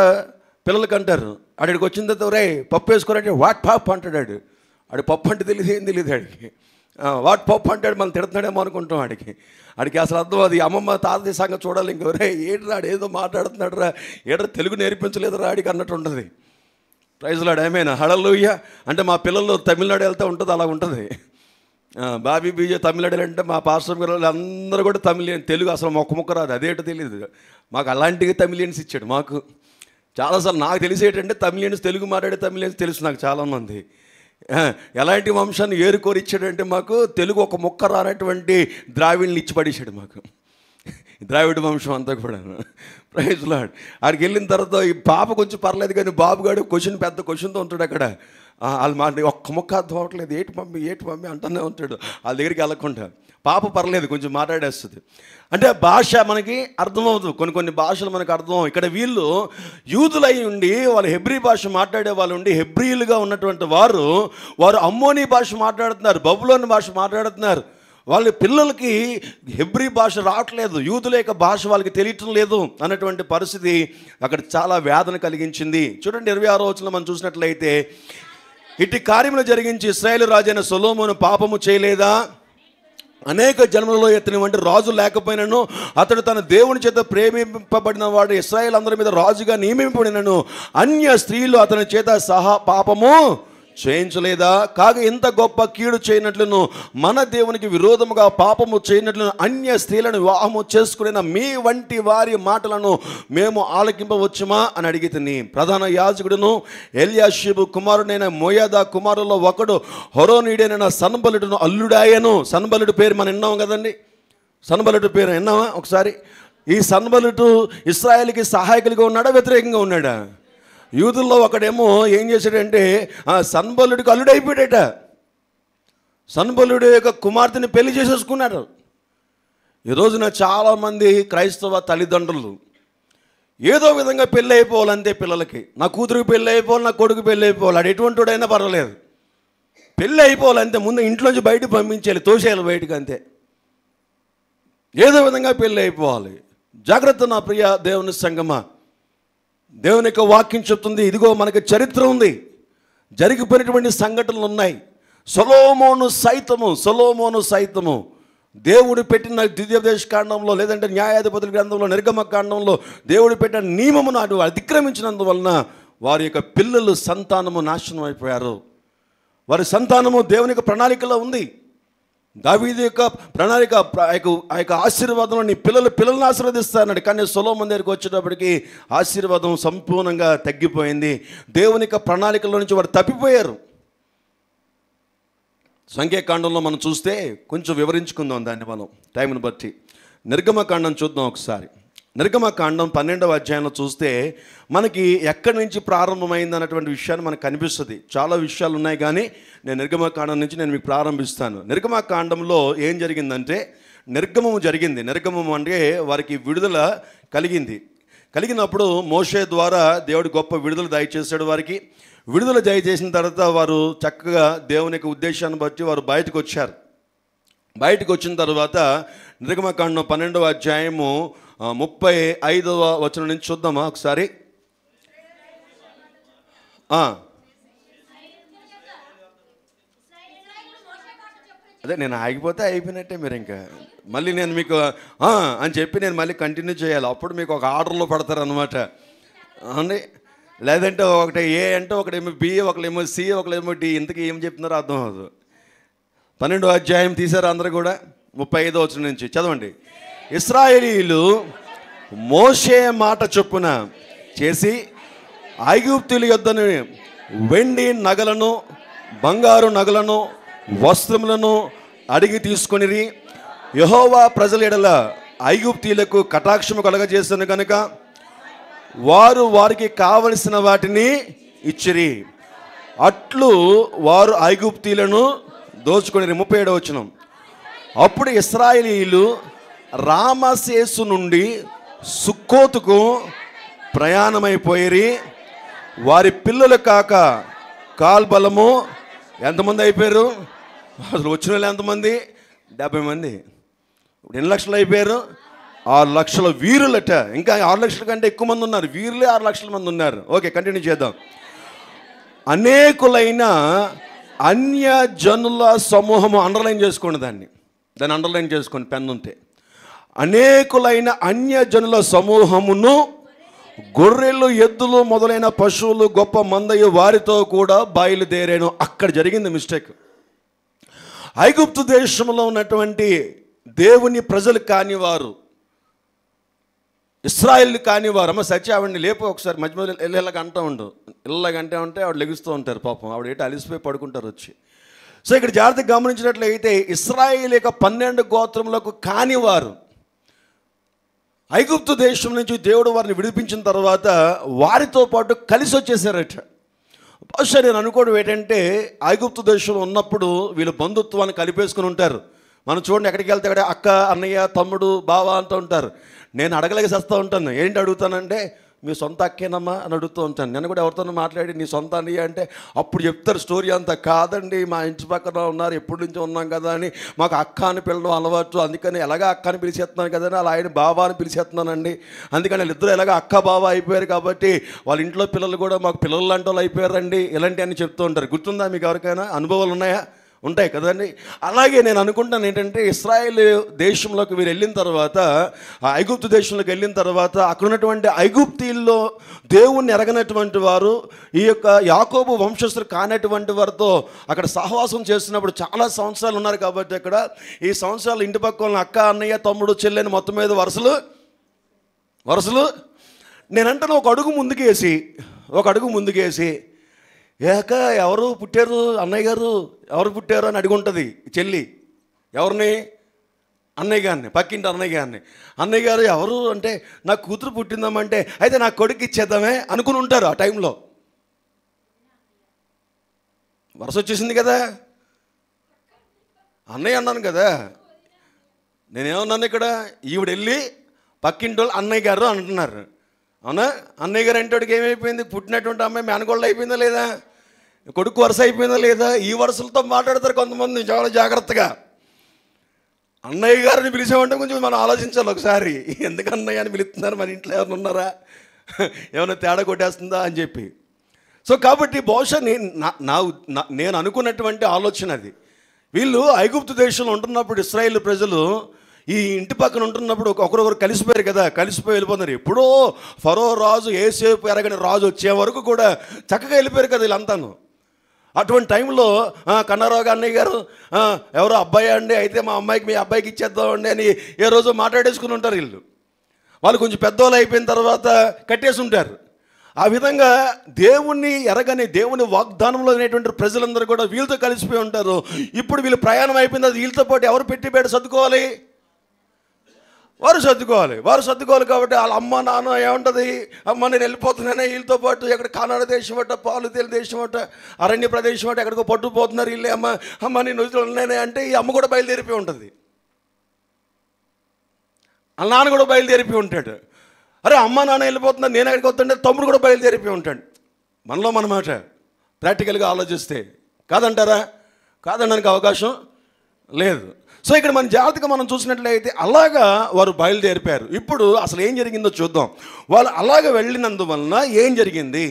పిల్లలకి అంటారు, అడికి వచ్చిన తర్వాత రే పప్పు వేసుకోరంటే వాట్ పాప్ అంటాడు. ఆడి పప్పు అంటే తెలియదు, ఏం తెలియదు ఆడికి. వాట్ పప్పు అంటాడు, మనం తిడుతున్నాడేమో అనుకుంటాం. ఆడికి అసలు అర్థం అది. అమ్మమ్మ తాతది సంగతి చూడాలి. ఇంకెవరే ఏడు రాడు ఏదో మాట్లాడుతున్నాడు రా, ఏడో తెలుగు నేర్పించలేదు రా ఆడికి అన్నట్టు ఉంటుంది. ప్రైజ్ లార్డ్, ఆమేన్, హల్లెలూయా. అంటే మా పిల్లలు తమిళనాడు వెళ్తూ ఉంటుంది, అలా ఉంటుంది. బాబీ బీజే తమిళనాడు అంటే మా పాస్టర్ పిల్లలు అందరూ కూడా తమిళియన్, తెలుగు అసలు మొక్క రాదు, అదేటో తెలియదు. మాకు అలాంటివి తమిళియన్స్ ఇచ్చాడు. మాకు చాలాసార్లు నాకు తెలిసేటంటే తమిళియన్స్, తెలుగు మాట్లాడే తమిళియన్స్ తెలుసు నాకు చాలామంది. ఎలాంటి వంశాన్ని ఏరుకోరి ఇచ్చాడంటే, మాకు తెలుగు ఒక మొక్క రానటువంటి ద్రావిడ్ని ఇచ్చి పడేశాడు మాకు, ద్రావిడ వంశం అంతా కూడా. Praise lord. ఆడికి వెళ్ళిన తర్వాత ఈ పాప కొంచెం పర్లేదు, కానీ బాబుగాడు పెద్ద క్వశ్చన్తో ఉంటాడు అక్కడ. వాళ్ళు మాట ఒక్క మొక్క అర్థం అవ్వట్లేదు, ఏటి మమ్మీ అంటూనే ఉంటాడు. వాళ్ళ దగ్గరికి వెళ్ళకుండా. పాప పర్లేదు, కొంచెం మాట్లాడేస్తుంది. అంటే భాష మనకి అర్థమవుతుంది, కొన్ని భాషలు మనకు అర్థం. ఇక్కడ వీళ్ళు యూదులై ఉండి, వాళ్ళు హెబ్రీ భాష మాట్లాడే వాళ్ళు ఉండి, హెబ్రీలుగా ఉన్నటువంటి వారు అమ్మోనీ భాష మాట్లాడుతున్నారు, బబులోని భాష మాట్లాడుతున్నారు. వాళ్ళ పిల్లలకి హెబ్రీ భాష రావట్లేదు, యూదుల యొక్క భాష వాళ్ళకి తెలియటం లేదు అన్నటువంటి పరిస్థితి అక్కడ చాలా వేదన కలిగించింది. చూడండి, 26వ వచనంలో మనం చూసినట్లయితే, ఇటు కార్యములు జరిగించి ఇశ్రాయేలు రాజైన సొలొమోను పాపము చేయలేదా? అనేక జన్మలలో ఎత్తని వంటి రాజు లేకపోయినను అతడు తన దేవుని చేత ప్రేమింపబడిన వాడు ఇశ్రాయేలు అందరి మీద రాజుగా నియమింపబడినను అన్య స్త్రీలు అతని చేత సహా పాపము చేయించలేదా? కాగా ఇంత గొప్ప కీడు చేయనట్లును మన దేవునికి విరోధముగా పాపము చేయనట్లును అన్య స్త్రీలను వివాహము చేసుకునే మీ వంటి వారి మాటలను మేము ఆలకింపవచ్చుమా అని అడిగితిని. ప్రధాన యాజకుడును ఎల్యాషీబు కుమారుడైన మోయాదా కుమారుల్లో ఒకడు హొరోనీయుడైన సన్బలుడును అల్లుడాయను. సన్బలుడు పేరు మనం విన్నాం కదండి, సన్బలుడు పేరు విన్నామా ఒకసారి? ఈ సన్బలుడు ఇశ్రాయేలుకి సహాయకులుగా ఉన్నాడా, వ్యతిరేకంగా ఉన్నాడా? యూదుల్లో ఒకడేమో ఏం చేశాడంటే సన్బలుడికి అల్లుడైపోయాడట. సన్బలుడి యొక్క కుమార్తెని పెళ్లి చేసేసుకున్నాడు. ఈ రోజున చాలామంది క్రైస్తవ తల్లిదండ్రులు ఏదో విధంగా పెళ్ళి అయిపోవాలంతే పిల్లలకి. నా కూతురికి పెళ్ళి అయిపోవాలి, నా కొడుకు పెళ్ళి అయిపోవాలి, అది ఎటువంటి వాడైనా పర్వాలేదు, పెళ్ళి అయిపోవాలంతే. ముందు ఇంట్లోంచి బయటకు పంపించాలి, తోసేయాలి బయటకు, అంతే. ఏదో విధంగా పెళ్ళి అయిపోవాలి. జాగ్రత్త నా ప్రియ దేవుని సంగమా. దేవుని యొక్క వాక్యం చెప్తుంది, ఇదిగో మనకి చరిత్ర ఉంది, జరిగిపోయినటువంటి సంఘటనలు ఉన్నాయి. సొలొమోను సైతము దేవుడు పెట్టిన ద్వితీయోపదేశ కాండంలో, లేదంటే న్యాయాధిపతుల గ్రంథంలో, నిర్గమ కాండంలో దేవుడు పెట్టిన నియమమును అటు అతిక్రమించినందువలన వారి యొక్క పిల్లలు సంతానము నాశనం అయిపోయారు. వారి సంతానము దేవుని యొక్క ప్రణాళికలో ఉంది. దావీదు యొక్క ప్రణాళిక, ఆ యొక్క ఆశీర్వాదంలో నీ పిల్లల్ని ఆశీర్వదిస్తానన్నాడు. కానీ సొలొమోను దగ్గరికి వచ్చేటప్పటికి ఆశీర్వాదం సంపూర్ణంగా తగ్గిపోయింది. దేవుని యొక్క ప్రణాళికలో నుంచి వారు తప్పిపోయారు. సంఖ్యాకాండంలో మనం చూస్తే కొంచెం వివరించుకుందాం దాన్ని మనం టైంని బట్టి. నిర్గమకాండం చూద్దాం ఒకసారి. నిర్గమకాండం 12వ అధ్యాయంలో చూస్తే మనకి ఎక్కడి నుంచి ప్రారంభమైంది అన్నటువంటి విషయాన్ని మనకు కనిపిస్తుంది. చాలా విషయాలు ఉన్నాయి, కానీ నేను నిర్గమకాండం నుంచి మీకు ప్రారంభిస్తాను. నిర్గమకాండంలో ఏం జరిగిందంటే, నిర్గమము జరిగింది. నిర్గమము అంటే వారికి విడుదల కలిగినప్పుడు మోషే ద్వారా దేవుడు గొప్ప విడుదల దయచేశాడు. వారికి విడుదల దయచేసిన తర్వాత వారు చక్కగా దేవుని యొక్క ఉద్దేశాన్ని బట్టి వారు బయటకు వచ్చారు. బయటకు వచ్చిన తర్వాత నిర్గమకాండం 12వ అధ్యాయము 35వ వచనం నుంచి చూద్దామా ఒకసారి. అదే నేను ఆగిపోతే అయిపోయినట్టే. మీరు ఇంకా మళ్ళీ నేను మీకు అని చెప్పి నేను మళ్ళీ కంటిన్యూ చేయాలి. అప్పుడు మీకు ఒక ఆర్డర్లో పడతారనమాట అండి. లేదంటే ఒకటి ఏ అంటే ఒకటేమో బి, ఒకళ్ళేమో సి, ఒకళ్ళేమో డి. ఇంతకీ ఏం చెప్తున్నారో అర్థం అవ్వదు. 12వ అధ్యాయం తీశారు అందరూ కూడా. 35వ వచనం నుంచి చదవండి. ఇశ్రాయేలీయులు మోషే మాట చొప్పున చేసి ఐగుప్తీయుల యొద్దను వెండి నగలను, బంగారు నగలను, వస్త్రములను అడిగి తీసుకొనిరి. యెహోవా ప్రజల ఎడల ఐగుప్తీయులకు కటాక్షము కలగజేసను కనుక వారు వారికి కావలసిన వాటిని ఇచ్చిరి. అట్లు వారు ఐగుప్తీయులను దోచుకొనిరి. 37వ వచనం. అప్పుడు ఇశ్రాయేలీయులు రామసేసు నుండి సుక్కోతుకు ప్రయాణమైపోయిరి. వారి పిల్లలు కాక కాల్బలము ఎంతమంది అయిపోయారు? అసలు వచ్చిన వాళ్ళు ఎంతమంది? 70 మంది. ఇప్పుడు ఎన్ని లక్షలు అయిపోయారు? 6 లక్షల వీరులట. ఇంకా 6 లక్షల కంటే ఎక్కువ మంది ఉన్నారు. వీరులే 6 లక్షల మంది ఉన్నారు. ఓకే, కంటిన్యూ చేద్దాం. అనేకులైన అన్య జనుల సమూహము. అండర్లైన్ చేసుకోండి దాన్ని అండర్లైన్ చేసుకోండి పెన్ ఉంటే. అనేకులైన అన్య జనుల సమూహమును, గొర్రెలు, ఎద్దులు మొదలైన పశువులు గొప్ప మందయు వారితో కూడా బయలుదేరాను. అక్కడ జరిగింది మిస్టేక్. ఐగుప్తు దేశంలో ఉన్నటువంటి దేవుని ప్రజలు కానివారు, ఇశ్రాయేల్ కానివారు, అమ్మ సత్యావండి లేపు ఒకసారి మధ్య మధ్య ఇళ్ళకి అంటూ ఉండు. ఇళ్ళగంటే ఉంటే ఆవిడ లెగుస్తూ ఉంటారు పాపం. ఆవిడ ఏంటి అలిసిపోయి పడుకుంటారు వచ్చి. సో ఇక్కడ జాగ్రత్తగా గమనించినట్లయితే ఇశ్రాయేల్ యొక్క 12 గోత్రములకు కానివారు ఐగుప్తు దేశం నుంచి దేవుడు వారిని విడిపించిన తర్వాత వారితో పాటు కలిసి వచ్చేసారట. బహుశా నేను అనుకోవడం ఏంటంటే ఐగుప్తు దేశంలో ఉన్నప్పుడు వీళ్ళు బంధుత్వాన్ని కలిపేసుకుని ఉంటారు. మనం చూడండి, ఎక్కడికి వెళ్తే అక్కడ అక్క, అన్నయ్య, తమ్ముడు, బావ అంటూ ఉంటారు. నేను అడగలేక చేస్తూ ఉంటాను. ఏంటి అడుగుతానంటే, మీ సొంత అక్కేనమ్మా అని అడుగుతూ ఉంటాను. నేను కూడా ఎవరితోనో మాట్లాడి నీ సొంత అన్నయ్య అంటే అప్పుడు చెప్తారు స్టోరీ అంతా. కాదండి, మా ఇంటి పక్కన ఉన్నారు, ఎప్పటి నుంచో ఉన్నాం కదా అని, మాకు అక్క అని పిలవడం అలవాటు, అందుకని ఎలాగా అక్క అని పిలిచేస్తున్నాను కదా అని అలా ఆయన బాబా అని పిలిచేస్తున్నానండి. అందుకని వాళ్ళిద్దరూ ఎలాగ అక్క బాబా అయిపోయారు కాబట్టి వాళ్ళ ఇంట్లో పిల్లలు కూడా మాకు పిల్లలు లాంటి వాళ్ళు అయిపోయారండి, ఇలాంటివన్నీ చెప్తూ ఉంటారు. గుర్తుందా మీకు ఎవరికైనా? అనుభవాలు ఉన్నాయా? ఉంటాయి కదండి. అలాగే నేను అనుకుంటాను ఏంటంటే ఇశ్రాయేల్ దేశంలోకి వీరు వెళ్ళిన తర్వాత, ఐగుప్తు దేశంలోకి వెళ్ళిన తర్వాత అక్కడ ఉన్నటువంటి ఐగుప్తీల్లో దేవుణ్ణి ఎరగనటువంటి వారు, ఈ యొక్క యాకోబు వంశస్థులు కానటువంటి వారితో అక్కడ సహవాసం చేస్తున్నప్పుడు చాలా సంవత్సరాలు ఉన్నారు కాబట్టి అక్కడ ఈ సంవత్సరాలు ఇంటి పక్కన అక్క, అన్నయ్య, తమ్ముడు, చెల్లెని మొత్తం మీద వరుసలు నేనంటాను ఒక అడుగు ముందుకేసి ఏక ఎవరు పుట్టారు అన్నయ్య గారు, ఎవరు పుట్టారు అని అడిగి ఉంటుంది చెల్లి. ఎవరిని? అన్నయ్య గారిని, పక్కింటి అన్నయ్య గారిని. అన్నయ్య గారు ఎవరు అంటే నాకు కూతురు పుట్టిందామంటే అయితే నాకు కొడుకు ఇచ్చేద్దామే అనుకుని ఉంటారు. ఆ టైంలో వరుస వచ్చేసింది కదా. అన్నయ్య అన్నాను కదా. నేనేమన్నాను ఇక్కడ? ఈవిడ వెళ్ళి పక్కింటి వాళ్ళు అన్నయ్య గారు అంటున్నారు. అవునా? అన్నయ్య గారు అంటే వాడికి ఏమైపోయింది? పుట్టినటువంటి అమ్మాయి మేనగోళ్ళు అయిపోయిందా లేదా? కొడుకు వరుస అయిపోయిందా లేదా? ఈ వరుసలతో మాట్లాడతారు కొంతమంది చాలా జాగ్రత్తగా. అన్నయ్య గారిని పిలిచామంటే కొంచెం మనం ఆలోచించాలి ఒకసారి. ఎందుకు అన్నయ్య అని పిలుస్తున్నారు? మన ఇంట్లో ఎవరైనా ఉన్నారా? ఏమైనా తేడా కొట్టేస్తుందా అని చెప్పి. సో కాబట్టి బహుశా నేను అనుకున్నటువంటి ఆలోచన అది. వీళ్ళు ఐగుప్తు దేశంలో ఉంటున్నప్పుడు ఇశ్రాయేల్ ప్రజలు ఈ ఇంటి పక్కన ఉంటున్నప్పుడు ఒకరొకరు కలిసిపోయారు కదా. కలిసిపోయి వెళ్ళిపోతున్నారు. ఎప్పుడో ఫరో రాజు, ఏసేపు ఎరగని రాజు వచ్చే వరకు కూడా చక్కగా వెళ్ళిపోయారు కదా వీళ్ళంతాను. అటువంటి టైంలో కన్నారావు అన్నయ్య గారు ఎవరో అబ్బాయి అండి, అయితే మా అమ్మాయికి మీ అబ్బాయికి ఇచ్చేద్దామండి అని ఏ రోజు మాట్లాడేసుకుని ఉంటారు వీళ్ళు. వాళ్ళు కొంచెం పెద్దవాళ్ళు అయిపోయిన తర్వాత కట్టేసి ఉంటారు. ఆ విధంగా దేవుణ్ణి ఎరగని, దేవుని వాగ్దానంలో అనేటువంటి ప్రజలందరూ కూడా వీళ్ళతో కలిసిపోయి ఉంటారు. ఇప్పుడు వీళ్ళు ప్రయాణం అయిపోయిన తర్వాత వీళ్ళతో పాటు ఎవరు పెట్టి బయట సర్దుకోవాలి? వారు సర్దుకోవాలి కాబట్టి వాళ్ళ అమ్మ నాన్న ఏముంటుంది, అమ్మ నేను వెళ్ళిపోతున్నానే వీళ్ళతో పాటు, ఎక్కడ కానాడ దేశం అట, పాలుతేలు దేశం అట, అరణ్య ప్రదేశం అట, ఎక్కడికో పట్టుకుపోతున్నారు వీళ్ళే. అమ్మ నేను వదిలేనే అంటే ఈ అమ్మ కూడా బయలుదేరిపోయి ఉంటుంది. వాళ్ళ నాన్న కూడా బయలుదేరిపోయి ఉంటాడు. అరే అమ్మ నాన్న వెళ్ళిపోతున్నారు, నేను ఎక్కడికి వస్తుంటే తమ్ముడు కూడా బయలుదేరిపోయి ఉంటాడు. మనలో మనమాట ప్రాక్టికల్గా ఆలోచిస్తే కాదంటారా? కాదనడానికి అవకాశం లేదు. సో ఇక్కడ మన జాగ్రత్తగా మనం చూసినట్లయితే అలాగా వారు బయలుదేరిపారు. ఇప్పుడు అసలు ఏం జరిగిందో చూద్దాం. వాళ్ళు అలాగ వెళ్ళినందువలన ఏం జరిగింది,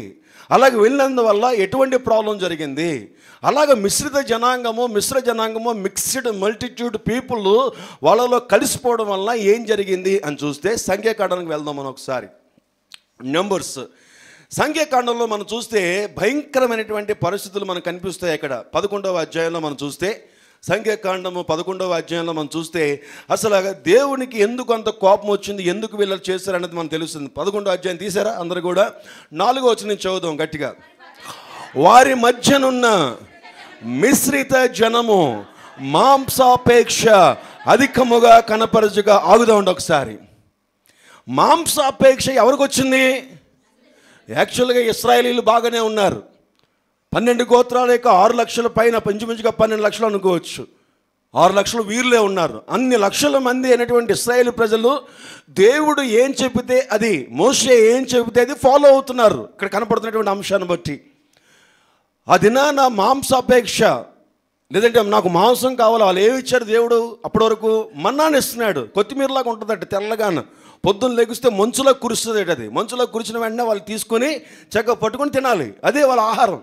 అలాగ వెళ్ళినందువల్ల ఎటువంటి ప్రాబ్లం జరిగింది, అలాగ మిశ్ర జనాంగము మిక్స్డ్ మల్టిట్యూడ్ పీపుల్ వాళ్ళలో కలిసిపోవడం వల్ల ఏం జరిగింది అని చూస్తే సంఖ్యాకాండానికి వెళ్దాం మనం ఒకసారి. నెంబర్స్ సంఖ్యాకాండంలో మనం చూస్తే భయంకరమైనటువంటి పరిస్థితులు మనకు కనిపిస్తాయి. అక్కడ 11వ అధ్యాయంలో మనం చూస్తే, సంఖ్యాకాండము 11వ అధ్యాయంలో మనం చూస్తే అసలు దేవునికి ఎందుకు అంత కోపం వచ్చింది, ఎందుకు వీళ్ళు చేశారనేది మనకు తెలుస్తుంది. 11వ అధ్యాయం తీసారా అందరు కూడా? 4వ వచనం చదువుదాం గట్టిగా. వారి మధ్యనున్న మిశ్రిత జనము మాంసాపేక్ష అధికముగా కనపరచుగా. ఆగుదాం ఒకసారి. మాంసాపేక్ష ఎవరికి వచ్చింది? యాక్చువల్గా ఇశ్రాయేలీలు బాగానే ఉన్నారు. 12 గోత్రాల యొక్క 6 లక్షల పైన, పంచుమించుగా 12 లక్షలు అనుకోవచ్చు. 6 లక్షలు వీరులే ఉన్నారు. అన్ని లక్షల మంది అయినటువంటి ఇశ్రాయేలు ప్రజలు దేవుడు ఏం చెబితే అది, మోషే ఏం చెబితే అది ఫాలో అవుతున్నారు. ఇక్కడ కనపడుతున్నటువంటి అంశాన్ని బట్టి ఆ దినాన మాంసాపేక్ష, లేదంటే నాకు మాంసం కావాలి. వాళ్ళు ఏమి ఇచ్చారు దేవుడు? అప్పటి వరకు మన్నాను ఇస్తున్నాడు. కొత్తిమీరలాగా ఉంటుందట తెల్లగాను. పొద్దున్న లెగిస్తే మంచులో కురుస్తుంది. అది మంచులో కురిచిన వెంటనే వాళ్ళు తీసుకొని చక్కగా పట్టుకొని తినాలి. అదే వాళ్ళ ఆహారం,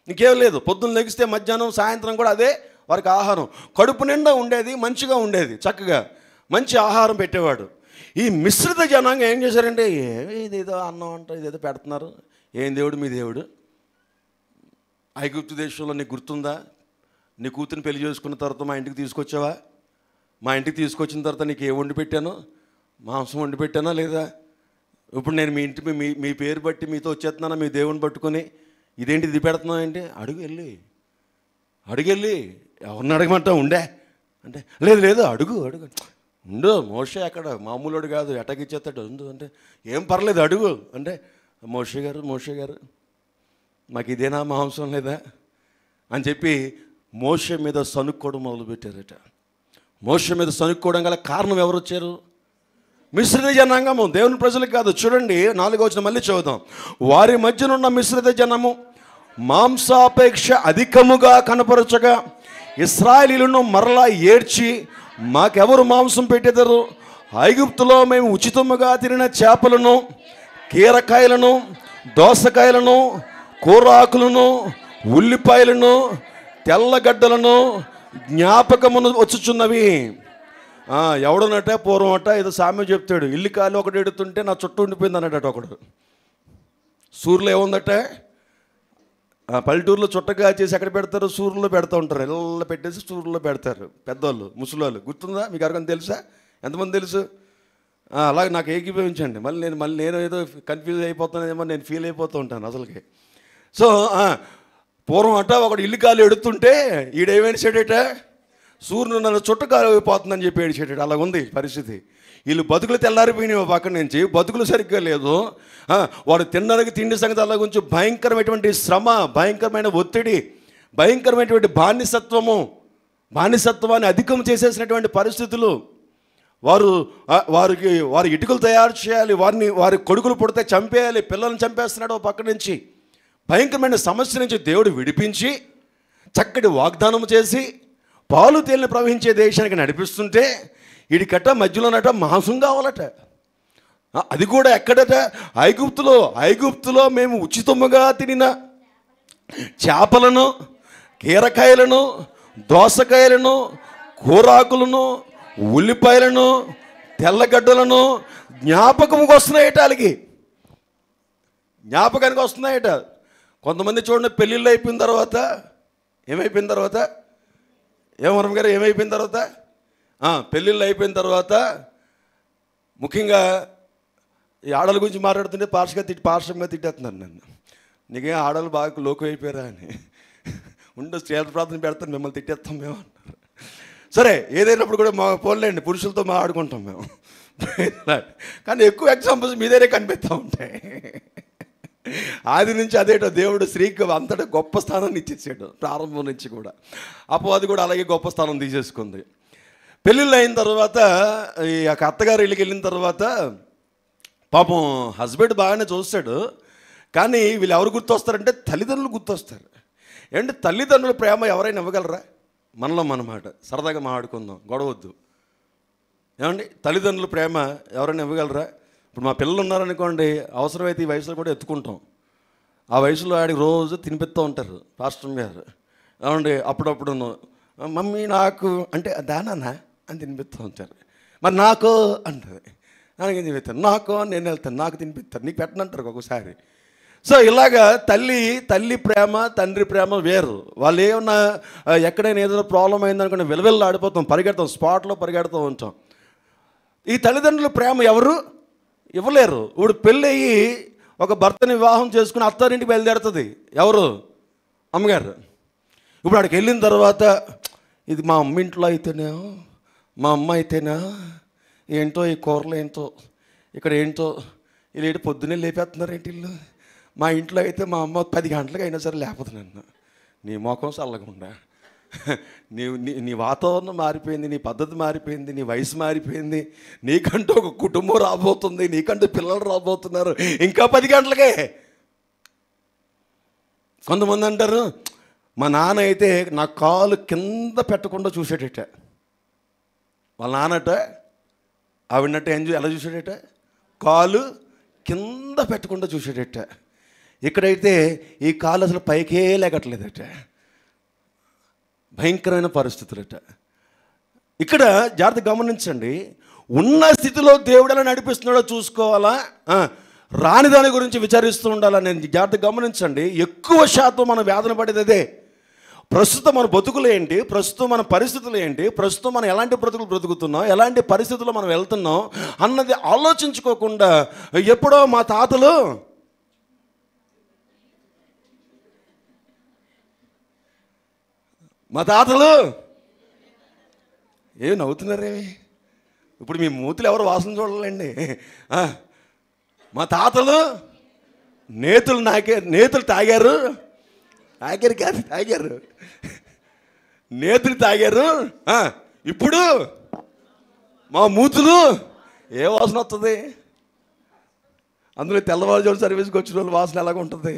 ఇంకేం లేదు. పొద్దున్న లెగిస్తే మధ్యాహ్నం సాయంత్రం కూడా అదే వారికి ఆహారం. కడుపు నిండా ఉండేది, మంచిగా ఉండేది, చక్కగా మంచి ఆహారం పెట్టేవాడు. ఈ మిశ్రిత జనాంగం ఏం చేశారంటే, ఇదేదో అన్నం అంట, ఇదేదో పెడుతున్నారు. ఏం దేవుడు మీ దేవుడు? ఐగుప్తు దేశంలో నీకు గుర్తుందా? నీ కూతురిని పెళ్లి చేసుకున్న తర్వాత మా ఇంటికి తీసుకొచ్చావా? మా ఇంటికి తీసుకొచ్చిన తర్వాత నీకు ఏ వండి పెట్టాను? మాంసం వండి పెట్టానా లేదా? ఇప్పుడు నేను మీ ఇంటి మీ పేరు బట్టి మీతో వచ్చేస్తున్నానా? మీ దేవుని పట్టుకొని ఇదేంటి ఇది పెడుతున్నావు ఏంటి? అడుగు వెళ్ళి ఎవరిని అడగమంటావు? ఉండే అంటే లేదు అడుగు ఉండు. మోషే అక్కడ మామూలుడు కాదు, ఎటకిచ్చేస్తాడు. ఉండు అంటే ఏం పర్లేదు అడుగు అంటే, మోషే గారు మాకు ఇదేనా మాంసం లేదా అని చెప్పి మోషే మీద సనుక్కోవడం మొదలుపెట్టారట. మోషే మీద సనుక్కోవడం గల కారణం ఎవరు వచ్చారు? మిశ్రిత జనాంగము, దేవుని ప్రజలకు కాదు. చూడండి 4వ వచనం మళ్ళీ చదువుదాం. వారి మధ్యనున్న మిశ్రిత జనము మాంసాపేక్ష అధికముగా కనపరచగా ఇశ్రాయేలీయులను మరలా ఏడ్చి, మాకెవరు మాంసం పెట్టెదరు? ఐగుప్తులో మేము ఉచితముగా తినిన చేపలను, కీరకాయలను, దోసకాయలను, కూరాకులను, ఉల్లిపాయలను, తెల్లగడ్డలను జ్ఞాపకమును వచ్చుచున్నవి. ఎవడనట పూర్వం అట ఏదో సామ్యం చెప్తాడు. ఇల్లు కాలు ఒకటి ఎడుతుంటే నా చుట్టూ ఉండిపోయింది అన్నట ఒకడు. సూర్యులో ఏముందట, పల్లెటూరులో చుట్టగా చేసి ఎక్కడ పెడతారు? సూర్యులో పెడతా ఉంటారు. ఇలా పెట్టేసి సూర్యులో పెడతారు పెద్దవాళ్ళు, ముసలివాళ్ళు. గుర్తుందా మీకు? ఎవరికైనా తెలుసా? ఎంతమంది తెలుసు? అలాగే నాకు ఏకీభవించండి. మళ్ళీ నేను ఏదో కన్ఫ్యూజ్ అయిపోతానేమో, నేను ఫీల్ అయిపోతూ ఉంటాను అసలుకి. సో పూర్వం అట ఒకడు ఇల్లు కాలు ఎడుతుంటే ఈడేమైనా చెడేట, సూర్యుడు నన్ను చుట్టకాలు అయిపోతుందని చెప్పి ఏడిచేటాడు. అలా ఉంది పరిస్థితి. వీళ్ళు బతుకులు తెల్లారిపోయినాయి పక్కన నుంచి, బతుకులు సరిగ్గా లేదు. వాడు తిన్నడానికి తిండి సంగతి అలా గురించి భయంకరమైనటువంటి శ్రమ, భయంకరమైన ఒత్తిడి, భయంకరమైనటువంటి బానిసత్వాన్ని అధికం చేసేసినటువంటి పరిస్థితులు. వారి ఇటుకలు తయారు చేయాలి, వారి కొడుకులు పుడితే చంపేయాలి, పిల్లల్ని చంపేస్తున్నాడు ఓ పక్క నుంచి. భయంకరమైన సమస్య నుంచి దేవుడు విడిపించి చక్కటి వాగ్దానం చేసి పాలు తేలిని ప్రవహించే దేశానికి నడిపిస్తుంటే వీడికట్ట మధ్యలోనట మాంసం కావాలట. అది కూడా ఎక్కడట? ఐగుప్తులో మేము ఉచితముగా తినిన చేపలను, కీరకాయలను, దోసకాయలను, కూరాకులను, ఉల్లిపాయలను, తెల్లగడ్డలను జ్ఞాపకముకు వస్తున్నాయట. వాళ్ళకి జ్ఞాపకానికి వస్తున్నాయట. కొంతమంది చూడండి, పెళ్ళిళ్ళు అయిపోయిన తర్వాత ఏమైపోయిన తర్వాత, ఏమరం గారు ఏమైపోయిన తర్వాత, పెళ్ళిళ్ళు అయిపోయిన తర్వాత ముఖ్యంగా ఈ ఆడల గురించి మాట్లాడుతుంటే పార్శ్వంగా తిట్టేస్తున్నారు నన్ను. నీకేం ఆడలు బాగా లోకు అయిపోయారా అని. ఉండు స్త్రీల ప్రార్థన పెడతాను, మిమ్మల్ని తిట్టేస్తాం మేము అంటారు. సరే, ఏదైనప్పుడు కూడా మా పోన్లేండి, పురుషులతో మాట్లాడుకుంటాం మేము. కానీ ఎక్కువ ఎగ్జాంపుల్స్ మీ దగ్గరే కనిపిస్తూ ఉంటాయి. ఆది నుంచి అదేటో దేవుడు స్త్రీకి అంతటా గొప్ప స్థానాన్ని ఇచ్చేసాడు. ప్రారంభం నుంచి కూడా అపవాది కూడా అలాగే గొప్ప స్థానం తీసేసుకుంది. పెళ్ళిళ్ళు అయిన తర్వాత ఈ యొక్క అత్తగారు ఇళ్ళకి వెళ్ళిన తర్వాత పాపం హస్బెండ్ బాగానే చూస్తాడు, కానీ వీళ్ళు ఎవరు గుర్తొస్తారంటే తల్లిదండ్రులు గుర్తొస్తారు. ఏంటి తల్లిదండ్రుల ప్రేమ ఎవరైనా ఇవ్వగలరా? మనలో మనమాట సరదాగా మాట్లాడుకుందాం, గొడవద్దు. ఏమండి తల్లిదండ్రుల ప్రేమ ఎవరైనా ఇవ్వగలరా? ఇప్పుడు మా పిల్లలు ఉన్నారనుకోండి, అవసరమైతే ఈ వయసులో కూడా ఎత్తుకుంటాం. ఆ వయసులో ఆడికి రోజు తినిపిస్తూ ఉంటారు పాస్టర్ గారు. ఏమండి అప్పుడప్పుడు మమ్మీ నాకు అంటే దానా అని తినిపిస్తూ ఉంటారు. మరి నాకు అంటుంది, నాకు తినిపిస్తాను, నాకు నేను వెళ్తాను, నాకు తినిపిస్తాను, నీకు పెట్టనంటారు ఒక్కొక్కసారి. సో ఇలాగా తల్లి ప్రేమ తండ్రి ప్రేమ వేరు. వాళ్ళు ఏమన్నా ఎక్కడైనా ఏదైనా ప్రాబ్లం అయిందనుకోండి విలువెల్లు ఆడిపోతాం, పరిగెడతాం, స్పాట్లో పరిగెడుతూ ఉంటాం. ఈ తల్లిదండ్రుల ప్రేమ ఎవరు ఇవ్వలేరు. ఇప్పుడు పెళ్ళయి ఒక భర్తని వివాహం చేసుకుని అత్తారింటికి బయలుదేరుతుంది ఎవరు? అమ్మగారు. ఇప్పుడు అక్కడికి వెళ్ళిన తర్వాత ఇది మా అమ్మ ఇంట్లో అయితేనే, మా అమ్మ అయితేనా ఏంటో, ఈ కూరలు ఏంటో, ఇక్కడ ఏంటో, వీళ్ళు పొద్దున్నే లేపేస్తున్నారు ఏంటి వీళ్ళు. మా ఇంట్లో అయితే మా అమ్మ 10 గంటలకు అయినా సరే లేకపోతే నన్ను, నీ మోకం చల్లకుండా, నీ వాతావరణం మారిపోయింది, నీ పద్ధతి మారిపోయింది, నీ వయసు మారిపోయింది, నీకంటూ ఒక కుటుంబం రాబోతుంది, నీకంటూ పిల్లలు రాబోతున్నారు, ఇంకా 10 గంటలకే. కొంతమంది అంటారు మా నాన్న అయితే నా కాలు కింద పెట్టకుండా చూసేటట. వాళ్ళ నాన్నట ఆవిడనట్ట ఎలా చూసాడట? కాలు కింద పెట్టకుండా చూసాడట. ఇక్కడైతే ఈ కాలు అసలు పైకే లేకట్లేదట. భయంకరమైన పరిస్థితులట. ఇక్కడ జాగ్రత్త గమనించండి, ఉన్న స్థితిలో దేవుడు ఎలా నడిపిస్తున్నాడో చూసుకోవాలా, రాని దాని గురించి విచారిస్తూ ఉండాలా. నేను జాగ్రత్త గమనించండి, ఎక్కువ శాతం మనం వేదన పడేది అదే. ప్రస్తుతం మన బతుకులు ఏంటి, ప్రస్తుతం మన పరిస్థితులు ఏంటి, ప్రస్తుతం మనం ఎలాంటి బ్రతుకులు బ్రతుకుతున్నాం, ఎలాంటి పరిస్థితుల్లో మనం వెళ్తున్నాం అన్నది ఆలోచించుకోకుండా ఎప్పుడో మా తాతలు ఏమి నవ్వుతున్నారేమి? ఇప్పుడు మీ మూతులు ఎవరు వాసన చూడాలండి. మా తాతలు నేతులు తాగారు నేతులు తాగారు, ఇప్పుడు మా మూతులు ఏ వాసన వస్తుంది? అందులో తెల్లవారుజాము సర్వీస్కి వచ్చిన వాళ్ళు వాసన ఎలాగ ఉంటుంది?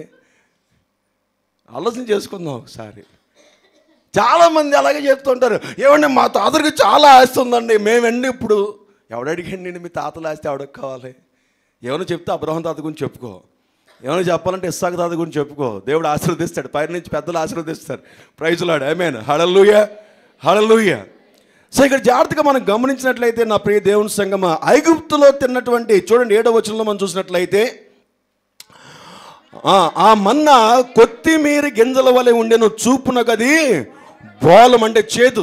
ఆలోచన చేసుకుందాం ఒకసారి. చాలామంది అలాగే చెప్తుంటారు, ఏమండి మా తాతకి చాలా ఆస్తి ఉందండి, మేమండి. ఇప్పుడు ఎవడడిగండి మీ తాతల ఆస్తి ఎవడికి కావాలి? ఏమైనా చెప్తే అబ్రహం తాత గురించి చెప్పుకో, ఏమైనా చెప్పాలంటే ఇస్సాకు తాత గురించి చెప్పుకో. దేవుడు ఆశీర్వదిస్తాడు, పై నుంచి పెద్దలు ఆశీర్వదిస్తారు. ప్రైజ్ లార్డ్, ఆమేన్, హల్లెలూయా, హల్లెలూయా. సో ఇక్కడ జాగ్రత్తగా మనం గమనించినట్లయితే నా ప్రియ దేవుని సంగమా, ఐగుప్తులో తిన్నటువంటి, చూడండి 7వ వచనంలో మనం చూసినట్లయితే, ఆ మన్నా కొత్తిమీర గింజల వలె ఉండెను, చూపునకది బోలం అంటే చేదు,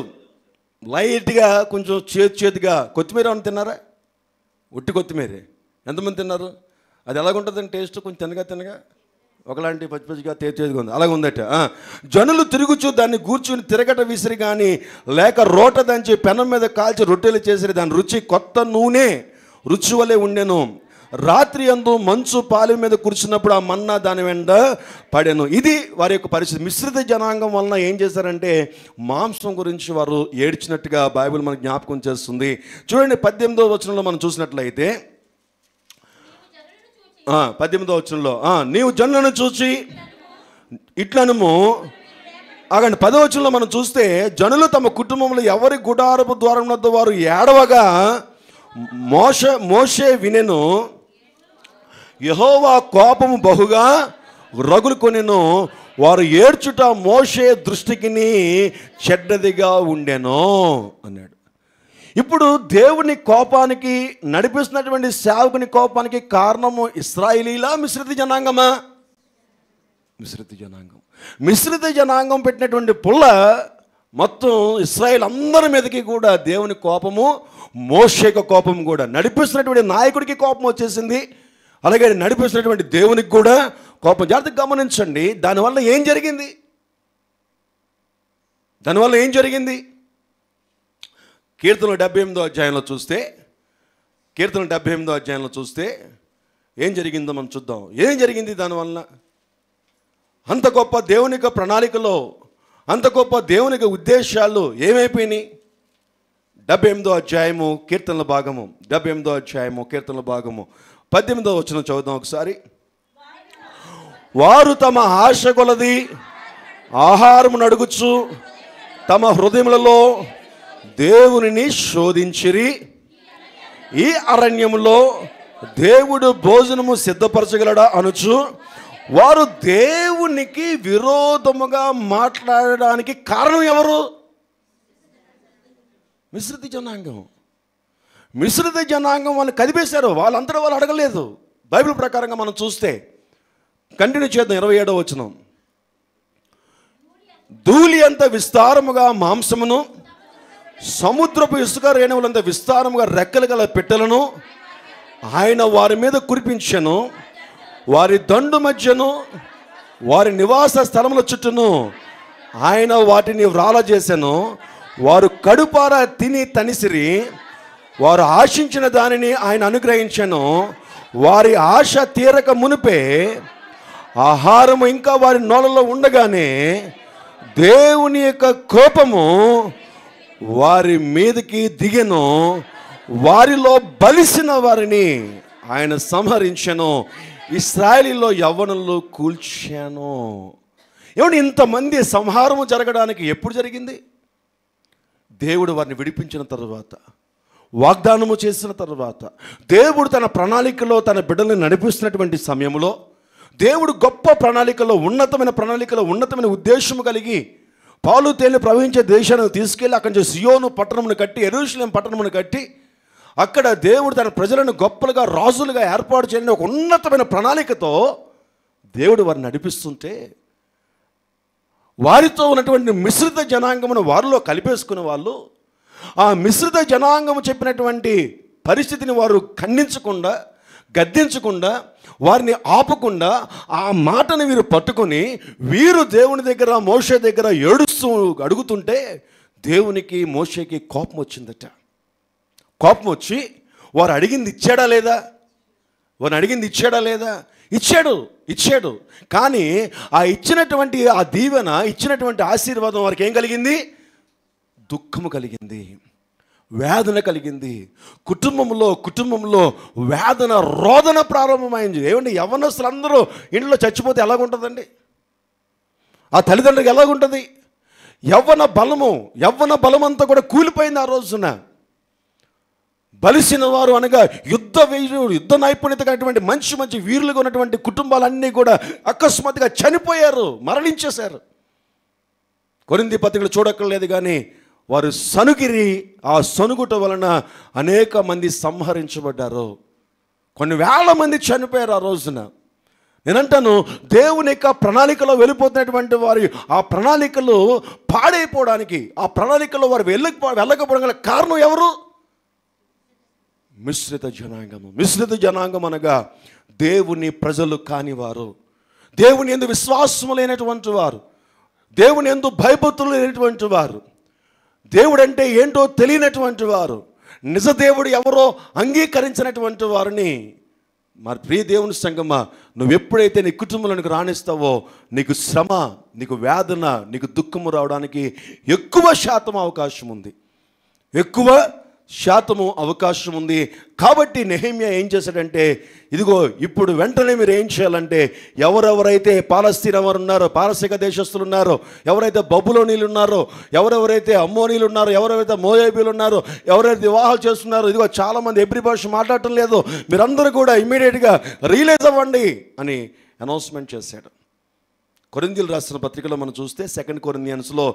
లైట్గా కొంచెం చేదుగా. కొత్తిమీర ఏమైనా తిన్నారా? ఉట్టి కొత్తిమీర ఎంతమంది తిన్నారు? అది ఎలాగుంటుందండి టేస్ట్? కొంచెం తినగా ఒకలాంటి పచ్చిగా చేదుగా ఉంది, అలాగ ఉందట. జనులు తిరుగుచు దాన్ని కూర్చుని తిరగట విసిరి కానీ లేక రోట దంచి పెనం మీద కాల్చి రొట్టెలు చేసిరి, దాని రుచి కొత్త నూనె రుచి వలె ఉండెను. రాత్రి అందు మంచు పాలు మీద కూర్చున్నప్పుడు ఆ మన్నా దాని వెంట పడెను. ఇది వారి యొక్క పరిస్థితి. మిశ్రిత జనాంగం వలన ఏం చేశారంటే మాంసం గురించి వారు ఏడ్చినట్టుగా బైబిల్ మనకు జ్ఞాపకం చేస్తుంది. చూడండి 18వ వచనంలో మనం చూసినట్లయితే, 18వ వచనంలో, నీవు జనులను చూచి ఇట్లనుము. అగండి 10వ వచనంలో మనం చూస్తే, జనులు తమ కుటుంబంలో ఎవరి గుడారపు ద్వారం వద్ద వారు ఏడవగా మోషే వినెను, యెహోవా కోపము బహుగా రగులుకొనెను, వారు ఏడ్చుట మోషే దృష్టికి చెడ్డదిగా ఉండెను అన్నాడు. ఇప్పుడు దేవుని కోపానికి, నడిపిస్తున్నటువంటి సేవకుని కోపానికి కారణము ఇశ్రాయేలీలా, మిశ్రిత జనాంగమా? మిశ్రిత జనాంగం. మిశ్రిత జనాంగం పెట్టినటువంటి పుల్ల మొత్తం ఇశ్రాయేల్ అందరి మీదకి కూడా దేవుని కోపము, మోషేకు కోపం కూడా, నడిపిస్తున్నటువంటి నాయకుడికి కోపం వచ్చేసింది, అలాగే నడిపిస్తున్నటువంటి దేవునికి కూడా కోపం. జాగ్రత్తగా గమనించండి, దానివల్ల ఏం జరిగింది? కీర్తన 78వ అధ్యాయంలో చూస్తే ఏం జరిగిందో మనం చూద్దాం. ఏం జరిగింది దానివల్ల? అంత గొప్ప దేవుని యొక్క ప్రణాళికలో, అంత గొప్ప దేవుని యొక్క ఉద్దేశాలు ఏమైపోయినాయి? 78వ అధ్యాయము కీర్తనల భాగము, 78వ అధ్యాయము కీర్తనల భాగము 18వ వచనం చదువుదాం ఒకసారి. వారు తమ ఆశ కొలది ఆహారమును అడుగుచు తమ హృదయములలో దేవునిని శోధించిరి. ఈ అరణ్యములో దేవుడు భోజనము సిద్ధపరచగలడా అనుచు వారు దేవునికి విరోధముగా మాట్లాడడానికి కారణం ఎవరు? మిశ్రిత జనాంగం. మిశ్రిత జనాంగం వాళ్ళు కదిపేశారు. వాళ్ళంతటా వాళ్ళు అడగలేదు. బైబిల్ ప్రకారంగా మనం చూస్తే కంటిన్యూ చేద్దాం. 27వ వచనం. ధూళి అంత విస్తారముగా మాంసమును, సముద్రపు ఇసుక రేణువులంత విస్తారముగా రెక్కలు గల పెట్టెలను ఆయన వారి మీద కురిపించెను. వారి దండు మధ్యను వారి నివాస స్థలముల చుట్టూను ఆయన వాటిని వ్రాలజేసెను. వారు కడుపారా తిని తనిసిరి. వారు ఆశించిన దానిని ఆయన అనుగ్రహించెను. వారి ఆశ తీరక మునిపే ఆహారము ఇంకా వారి నోళ్ళలో ఉండగానే దేవుని యొక్క కోపము వారి మీదకి దిగెను. వారిలో బలిసిన వారిని ఆయన సంహరించెను. ఇశ్రాయేలీలో యవ్వనులు కూల్చాను. ఏమంటే ఇంతమంది సంహారము జరగడానికి ఎప్పుడు జరిగింది? దేవుడు వారిని విడిపించిన తర్వాత, వాగ్దానము చేసిన తర్వాత, దేవుడు తన ప్రణాళికలో తన బిడ్డలను నడిపిస్తున్నటువంటి సమయంలో, దేవుడు గొప్ప ప్రణాళికలో, ఉన్నతమైన ప్రణాళికలో, ఉన్నతమైన ఉద్దేశము కలిగి పాలు తేనె ప్రవహించే దేశాన్ని తీసుకెళ్ళి అక్కడి నుంచి సియోను పట్టణమును కట్టి, యెరూషలేము పట్టణమును కట్టి, అక్కడ దేవుడు తన ప్రజలను గొప్పలుగా రాజులుగా ఏర్పాటు చేయని ఒక ఉన్నతమైన ప్రణాళికతో దేవుడు వారిని నడిపిస్తుంటే, వారితో ఉన్నటువంటి మిశ్రిత జనాంగమును వారిలో కలిపేసుకునే వాళ్ళు ఆ మిశ్రిత జనాంగము చెప్పినటువంటి పరిస్థితిని వారు ఖండించకుండా, గద్దించకుండా, వారిని ఆపకుండా ఆ మాటను వీరు పట్టుకొని వీరు దేవుని దగ్గర, మోషే దగ్గర ఏడుస్తూ అడుగుతుంటే దేవునికి, మోషేకి కోపం వచ్చిందట. కోపం వచ్చి వారు అడిగింది ఇచ్చాడా లేదా? వారిని అడిగింది ఇచ్చాడా లేదా? ఇచ్చాడు. కానీ ఆ ఇచ్చినటువంటి ఆ దీవెన, ఇచ్చినటువంటి ఆశీర్వాదం వారికి ఏం కలిగింది? దుఃఖము కలిగింది, వేదన కలిగింది. కుటుంబంలో వేదన, రోదన ప్రారంభమైంది. ఏమండి, యవ్వనస్తులు అందరూ ఇంట్లో చచ్చిపోతే ఎలాగుంటుందండి? ఆ తల్లిదండ్రులకు ఎలాగుంటుంది? యవ్వన బలమంతా కూడా కూలిపోయింది ఆ రోజున. బలిసిన వారు అనగా యుద్ధ నైపుణ్యత కలిగినటువంటి మంచి వీరులుగా ఉన్నటువంటి కుటుంబాలన్నీ కూడా అకస్మాత్తుగా చనిపోయారు, మరణించేశారు. కొరింథీ పత్రికలు చూడక్కర్లేదు కానీ వారు సనుగిరి, ఆ సనుగుట వలన అనేక మంది సంహరించబడ్డారు. కొన్ని వేల మంది చనిపోయారు ఆ రోజున. నేనంటాను, దేవుని యొక్క ప్రణాళికలో వెళ్ళిపోతున్నటువంటి వారి ఆ ప్రణాళికలు పాడైపోవడానికి, ఆ ప్రణాళికలో వారు వెళ్ళకపోవడం గల కారణం ఎవరు? మిశ్రిత జనాంగం అనగా దేవుని ప్రజలు కానివారు, దేవుని యందు విశ్వాసము లేనటువంటి వారు, దేవుని యందు భయభక్తులు లేనటువంటి వారు, దేవుడు అంటే ఏంటో తెలియనటువంటి వారు, నిజ దేవుడు ఎవరో అంగీకరించినటువంటి వారిని. మరి ప్రియ దేవుని సంగమా, నువ్వు ఎప్పుడైతే నీ కుటుంబంలోనికి రాణిస్తావో నీకు శ్రమ, నీకు వేదన, నీకు దుఃఖము రావడానికి ఎక్కువ శాతం అవకాశం ఉంది. కాబట్టి నెహెమ్యా ఏం చేశాడంటే, ఇదిగో ఇప్పుడు వెంటనే మీరు ఏం చేయాలంటే, ఎవరెవరైతే పాలస్తీనా వారు ఉన్నారో, పారసీక దేశస్తులు ఉన్నారో, ఎవరైతే బబులోనీలు ఉన్నారో, ఎవరెవరైతే అమ్మోనీలు ఉన్నారో, ఎవరెవరైతే మోయాబీలు ఉన్నారో, ఎవరైతే వివాహాలు చేస్తున్నారో, ఇదిగో చాలామంది ఎబ్రి భాష మాట్లాడటం లేదు, మీరందరూ కూడా ఇమ్మీడియట్గా రిలీజ్ అవ్వండి అని అనౌన్స్మెంట్ చేశాడు. కొరింథీయులు రాసిన పత్రికలో మనం చూస్తే 2 కొరింథియన్స్లో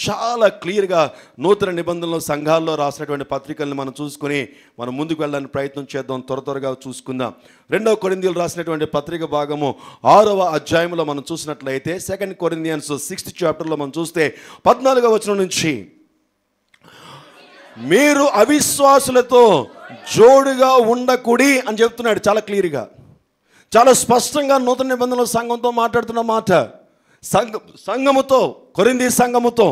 చాలా క్లియర్గా నూతన నిబంధనలు సంఘాల్లో రాసినటువంటి పత్రికలను మనం చూసుకొని మనం ముందుకు వెళ్ళడానికి ప్రయత్నం చేద్దాం. త్వరగా చూసుకుందాం. 2 కొరింథీయులు రాసినటువంటి పత్రిక భాగము 6వ అధ్యాయంలో మనం చూసినట్లయితే 2 కొరింథియన్స్ 6th చాప్టర్లో మనం చూస్తే 14వ వచనం నుంచి, మీరు అవిశ్వాసులతో జోడుగా ఉండకూడి అని చెప్తున్నాడు. చాలా క్లియర్గా, చాలా స్పష్టంగా నూతన నిబంధనల సంఘంతో మాట్లాడుతున్న మాట. సంఘముతో, కొరింథీ సంఘముతో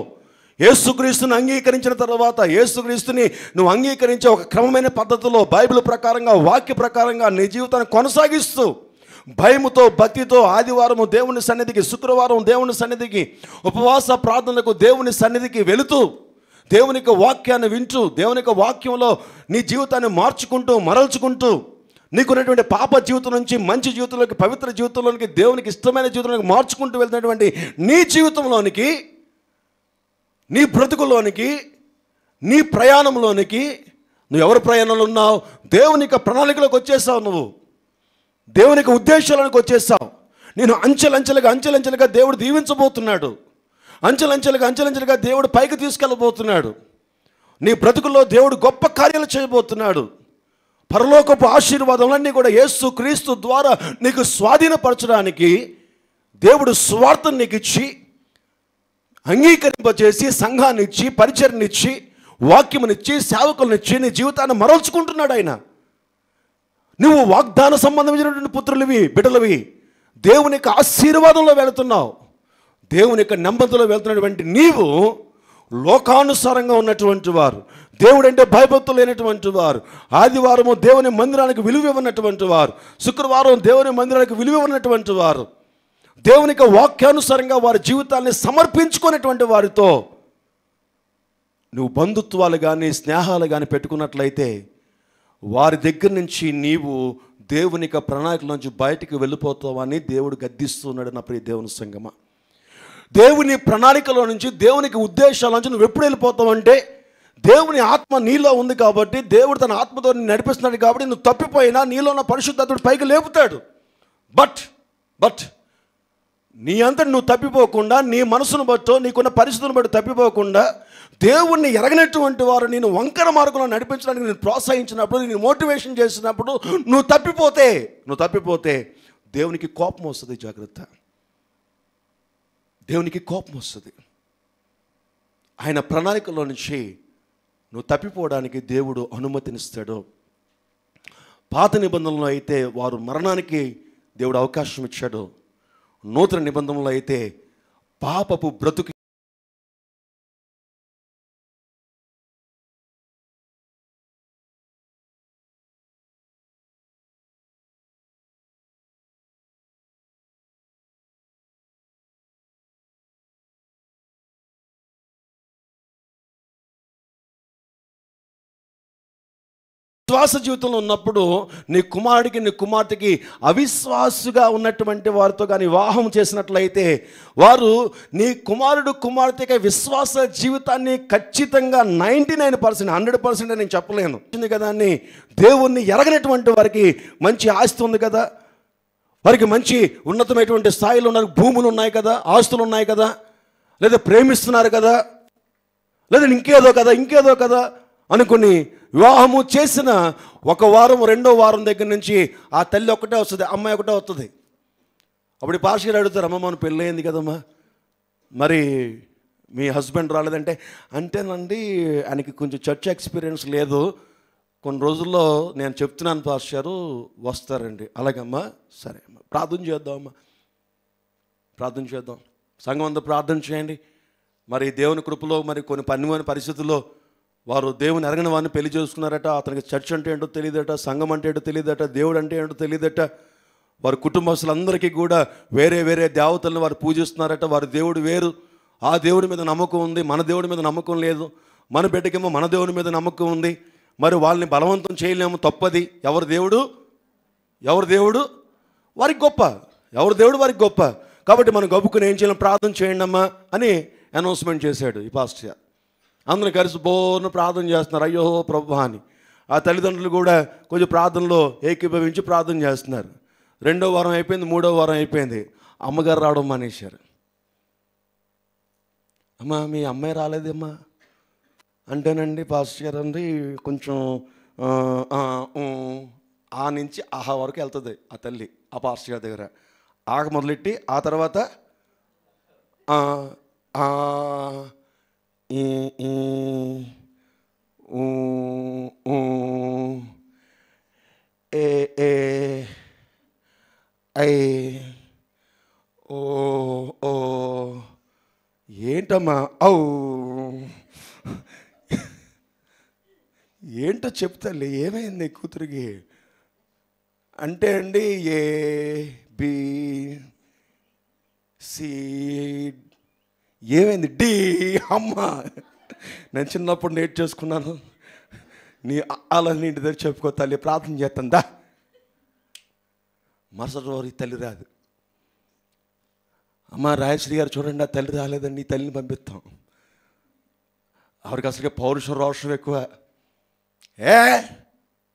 యేసుక్రీస్తుని అంగీకరించిన తర్వాత, యేసుక్రీస్తుని నువ్వు అంగీకరించే ఒక క్రమమైన పద్ధతిలో బైబిల్ ప్రకారంగా, వాక్య ప్రకారంగా నీ జీవితాన్ని కొనసాగిస్తూ, భయముతో, భక్తితో ఆదివారము దేవుని సన్నిధికి, శుక్రవారం దేవుని సన్నిధికి, ఉపవాస ప్రార్థనలకు దేవుని సన్నిధికి వెళుతూ, దేవుని యొక్క వాక్యాన్ని వింటూ, దేవుని యొక్క వాక్యంలో నీ జీవితాన్ని మార్చుకుంటూ, మరల్చుకుంటూ, నీకున్నటువంటి పాప జీవితం నుంచి మంచి జీవితంలోకి, పవిత్ర జీవితంలోనికి, దేవునికి ఇష్టమైన జీవితంలోకి మార్చుకుంటూ వెళ్తున్నటువంటి నీ జీవితంలోనికి, నీ బ్రతుకులోనికి, నీ ప్రయాణంలోనికి, నువ్వు ఎవరి ప్రయాణంలో ఉన్నావు? దేవుని యొక్క ప్రణాళికలోకి వచ్చేసావు. నువ్వు దేవుని యొక్క ఉద్దేశాలకు వచ్చేసావు. నేను అంచెలంచెలుగా దేవుడు దీవించబోతున్నాడు. అంచెలంచెలుగా దేవుడు పైకి తీసుకెళ్ళబోతున్నాడు. నీ బ్రతుకుల్లో దేవుడు గొప్ప కార్యాలు చేయబోతున్నాడు. పరలోకపు ఆశీర్వాదములన్నీ కూడా యేసు క్రీస్తు ద్వారా నీకు స్వాధీనపరచడానికి దేవుడు స్వార్థం నీకు ఇచ్చి, అంగీకరింపచేసి, సంఘాన్ని ఇచ్చి, పరిచర్నిచ్చి, వాక్యమునిచ్చి, సేవకులనిచ్చి నీ జీవితాన్ని మరల్చుకుంటున్నాడు ఆయన. నువ్వు వాగ్దాన సంబంధమైనటువంటి పుత్రులవి, బిడ్డలవి. దేవుని యొక్క ఆశీర్వాదంలో వెళుతున్నావు. దేవుని యొక్క నెమ్మదిలో వెళ్తున్నటువంటి నీవు లోకానుసారంగా ఉన్నటువంటి వారు, దేవుడంటే భయభక్తులు లేనటువంటి వారు, ఆదివారము దేవుని మందిరానికి విలువ ఇవ్వనటువంటి వారు, శుక్రవారం దేవుని మందిరానికి విలువ ఇవ్వనటువంటి వారు, దేవుని యొక్క వాక్యానుసారంగా వారి జీవితాన్ని సమర్పించుకునేటువంటి వారితో నువ్వు బంధుత్వాలు కానీ, స్నేహాలు కానీ పెట్టుకున్నట్లయితే వారి దగ్గర నుంచి నీవు దేవుని యొక్క ప్రణాళికల నుంచి బయటికి వెళ్ళిపోతావని దేవుడు గద్దిస్తున్నాడు. నా ప్రియ దేవుని సంగమా, దేవుని ప్రణాళికలో నుంచి, దేవునికి ఉద్దేశాల నుంచి నువ్వు ఎప్పుడు వెళ్ళిపోతావంటే, దేవుని ఆత్మ నీలో ఉంది కాబట్టి, దేవుడు తన ఆత్మతో నడిపిస్తున్నాడు కాబట్టి, నువ్వు తప్పిపోయినా నీలో ఉన్న పరిశుద్ధాత్ముడు పైకి లేపుతాడు. బట్ నీ అంతటి నువ్వు తప్పిపోకుండా, నీ మనసును బట్టో, నీకున్న పరిస్థితులను బట్టి తప్పిపోకుండా, దేవుణ్ణి ఎరగనటువంటి వారు నేను వంకర మార్గంలో నడిపించడానికి నేను ప్రోత్సహించినప్పుడు, నేను మోటివేషన్ చేసినప్పుడు నువ్వు తప్పిపోతే దేవునికి కోపం వస్తుంది. జాగ్రత్త, దేవునికి కోపం వస్తుంది. ఆయన ప్రణాళికలో నుంచి నువ్వు తప్పిపోవడానికి దేవుడు అనుమతినిస్తాడు. పాత నిబంధనలో అయితే వారు మరణానికి దేవుడు అవకాశం ఇచ్చాడు. నూతన నిబంధనలో అయితే పాపపు బ్రతుకు విశ్వాస జీవితంలో ఉన్నప్పుడు నీ కుమారుడికి, నీ కుమార్తెకి అవిశ్వాసుగా ఉన్నటువంటి వారితో కానీ వివాహం చేసినట్లయితే, వారు నీ కుమారుడు కుమార్తెకి విశ్వాస జీవితాన్ని ఖచ్చితంగా 99%, 100% నేను చెప్పలేను కదా అని, దేవుణ్ణి ఎరగనటువంటి వారికి మంచి ఆస్తి ఉంది కదా, వారికి మంచి ఉన్నతమైనటువంటి స్థాయిలో ఉన్నారు, భూములు ఉన్నాయి కదా, ఆస్తులు ఉన్నాయి కదా, లేదా ప్రేమిస్తున్నారు కదా, లేదా ఇంకేదో కదా అనుకుని వివాహము చేసిన ఒక వారం, రెండో వారం దగ్గర నుంచి ఆ తల్లి ఒకటే వస్తుంది, అమ్మాయి ఒకటే వస్తుంది. అప్పుడు పాస్టర్ అడుగుతారు, అమ్మ మన పెళ్ళి అయింది కదమ్మా, మరి మీ హస్బెండ్ రాలేదంటే, అంటేనండి ఆయనకి కొంచెం చర్చ్ ఎక్స్పీరియన్స్ లేదు, కొన్ని రోజుల్లో నేను చెప్తున్నాను పాస్టర్ వస్తారండి. అలాగమ్మా, సరే అమ్మా, ప్రార్థన చేద్దాం, సంఘం అంతా ప్రార్థన చేయండి. మరి దేవుని కృపలో మరి కొన్ని పన్నుమైన పరిస్థితుల్లో వారు దేవుని ఎరగని వారిని పెళ్లి చేసుకున్నారట. అతనికి చర్చ్ అంటే ఏంటో తెలియదట, సంఘం అంటే ఏంటో తెలియదట, దేవుడు అంటే ఏంటో తెలియదట. వారి కుటుంబస్తులందరికీ కూడా వేరే దేవతలను వారు పూజిస్తున్నారట. వారి దేవుడు వేరు, ఆ దేవుడి మీద నమ్మకం ఉంది, మన దేవుడి మీద నమ్మకం లేదు. మన బిడ్డకేమో మన దేవుడి మీద నమ్మకం ఉంది. మరి వాళ్ళని బలవంతం చేయలేము, తప్పది. ఎవరి దేవుడు వారికి గొప్ప, ఎవరి దేవుడు వారికి గొప్ప. కాబట్టి మనం గొప్పకుని ఏం చేయాలి, ప్రార్థన చేయండి అమ్మా అని అనౌన్స్మెంట్ చేశాడు ఈ పాస్టర్. అందరూ కలిసి బోర్ను ప్రార్థన చేస్తున్నారు, అయ్యో ప్రభు అని. ఆ తల్లిదండ్రులు కూడా కొంచెం ప్రార్థనలో ఏకీభవించి ప్రార్థన చేస్తున్నారు. 2వ వారం అయిపోయింది, 3వ వారం అయిపోయింది, అమ్మగారు రావడం మానేశారు. అమ్మా మీ అమ్మాయి రాలేదమ్మా అంటేనండి, పాస్టర్ గారు అండి కొంచెం ఆ నుంచి ఆహా వరకు వెళ్తుంది ఆ తల్లి ఆ పాస్టర్ గారి దగ్గర. ఆగ మొదలెట్టి ఆ తర్వాత ఏంటమ్మా ఏంటో చెప్తాలే, ఏమైంది కూతురికి అంటే అండి, ABC ఏమైంది, డి అమ్మ నేను చిన్నప్పుడు నేర్చేసుకున్నాను. నీ అలని ఇంటి దగ్గర చెప్పుకో తల్లి, ప్రార్థన చేస్తుందా. మరుసటి రోజు తల్లి రాదు. అమ్మ రాయశ్రీ గారు చూడండి, ఆ తల్లి రాలేదండి, ఈ తల్లిని పంపిస్తాం. ఆవిడకి అసలుకే పౌరుషం రోషం ఎక్కువ.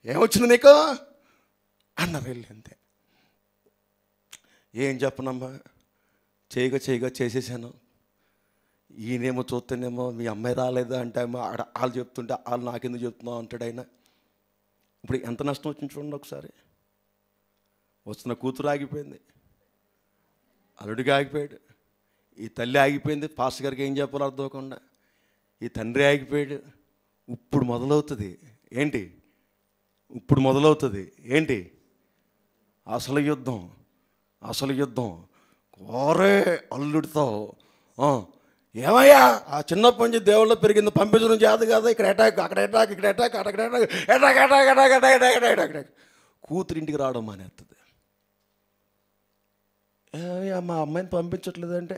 ఏమొచ్చింది నీకు అన్నారు. వెళ్ళి అంతే. ఏం చెప్పనమ్మా, చేయగా చేసేసాను. ఈయనేమో చూస్తేనేమో మీ అమ్మాయి రాలేదా అంటే వాళ్ళు చెప్తుంటే వాళ్ళు నాకెందుకు చెప్తున్నావు అంటాడు ఆయన. ఇప్పుడు ఎంత నష్టం వచ్చింది చూడండి ఒకసారి. వస్తున్న కూతురు ఆగిపోయింది, అల్లుడికి ఆగిపోయాడు, ఈ తల్లి ఆగిపోయింది, పాస్టర్ గారికి ఏం చెప్పాలో అర్థం అవ్వకుండా ఈ తండ్రి ఆగిపోయాడు. ఇప్పుడు మొదలవుతుంది ఏంటి? ఇప్పుడు మొదలవుతుంది ఏంటి? అసలు యుద్ధం. కోరే అల్లుడితో ఏమయ్యా ఆ చిన్నప్పటి నుంచి దేవుళ్ళలో పెరిగింది, పంపించడం చేత కదా, ఇక్కడ అటాక్, అక్కడ అటాక్, ఇక్కడ అటాక్, అక్కడ అటాక్. కూతురింటికి రావడం మానేస్తుంది. మా అమ్మాయిని పంపించట్లేదంటే,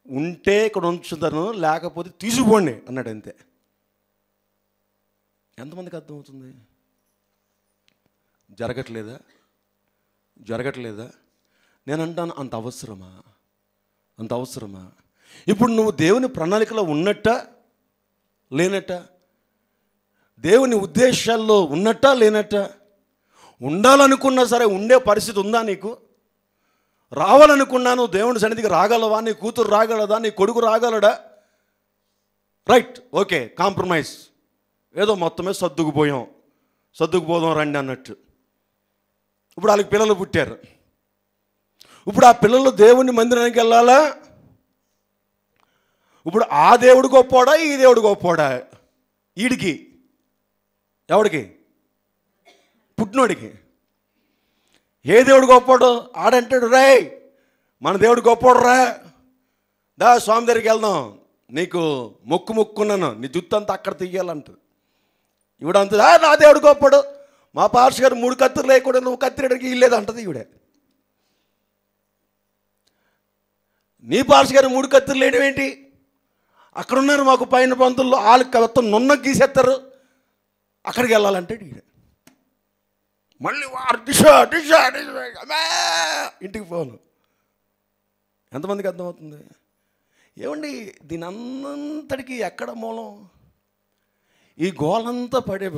ఉంటే ఇక్కడ ఉంచుతాను, లేకపోతే తీసుకుపోండి అన్నాడు అంతే. ఎంతమందికి అర్థమవుతుంది? జరగట్లేదా? నేను అంటాను, అంత అవసరమా? ఇప్పుడు నువ్వు దేవుని ప్రణాళికలో ఉన్నట్టా లేనట్టా? దేవుని ఉద్దేశాల్లో ఉన్నట్టా లేనట్టా? ఉండాలనుకున్నా సరే ఉండే పరిస్థితి ఉందా నీకు? రావాలనుకున్నాను దేవుని సన్నిధికి రాగలవా? నీ కూతురు రాగలదా? నీ కొడుకు రాగలడా? Right, okay, compromise. ఏదో మొత్తమే సర్దుకుపోదాం రండి అన్నట్టు. ఇప్పుడు వాళ్ళకి పిల్లలు పుట్టారు. ఇప్పుడు ఆ పిల్లలు దేవుని మందిరానికి వెళ్ళాలా? ఇప్పుడు ఆ దేవుడు గొప్పోడా, ఈ దేవుడు గొప్పోడా? ఈడికి ఎవడికి? పుట్టినోడికి. ఏ దేవుడు గొప్పోడు? ఆడంటాడు, రే మన దేవుడు గొప్పోడు రా, దా స్వామి దగ్గరికి వెళ్దాం, నీకు మొక్కున్నాను, నీ జుత్తు అంతా అక్కడ తీయాలంటాడు. ఇవిడంత నా దేవుడు గొప్పోడు, మా పాస్టర్ గారు 3 కత్తులు లేకుండా నువ్వు కత్తిరేయడానికి ఇల్లేదు అంటది ఈవిడే. నీ పాస్టర్ గారు 3 కత్తులు లేయడం ఏంటి? అక్కడ ఉన్నారు మాకు పైన పంతుల్లో, వాళ్ళకి మొత్తం నున్న గీసేస్తారు, అక్కడికి వెళ్ళాలంటాడు ఈడ. మళ్ళీ ఇంటికి పోను. ఎంతమందికి అర్థమవుతుంది? ఏమండి, దీని అంతటికి ఎక్కడ మూలం? ఈ గోలంతా పడే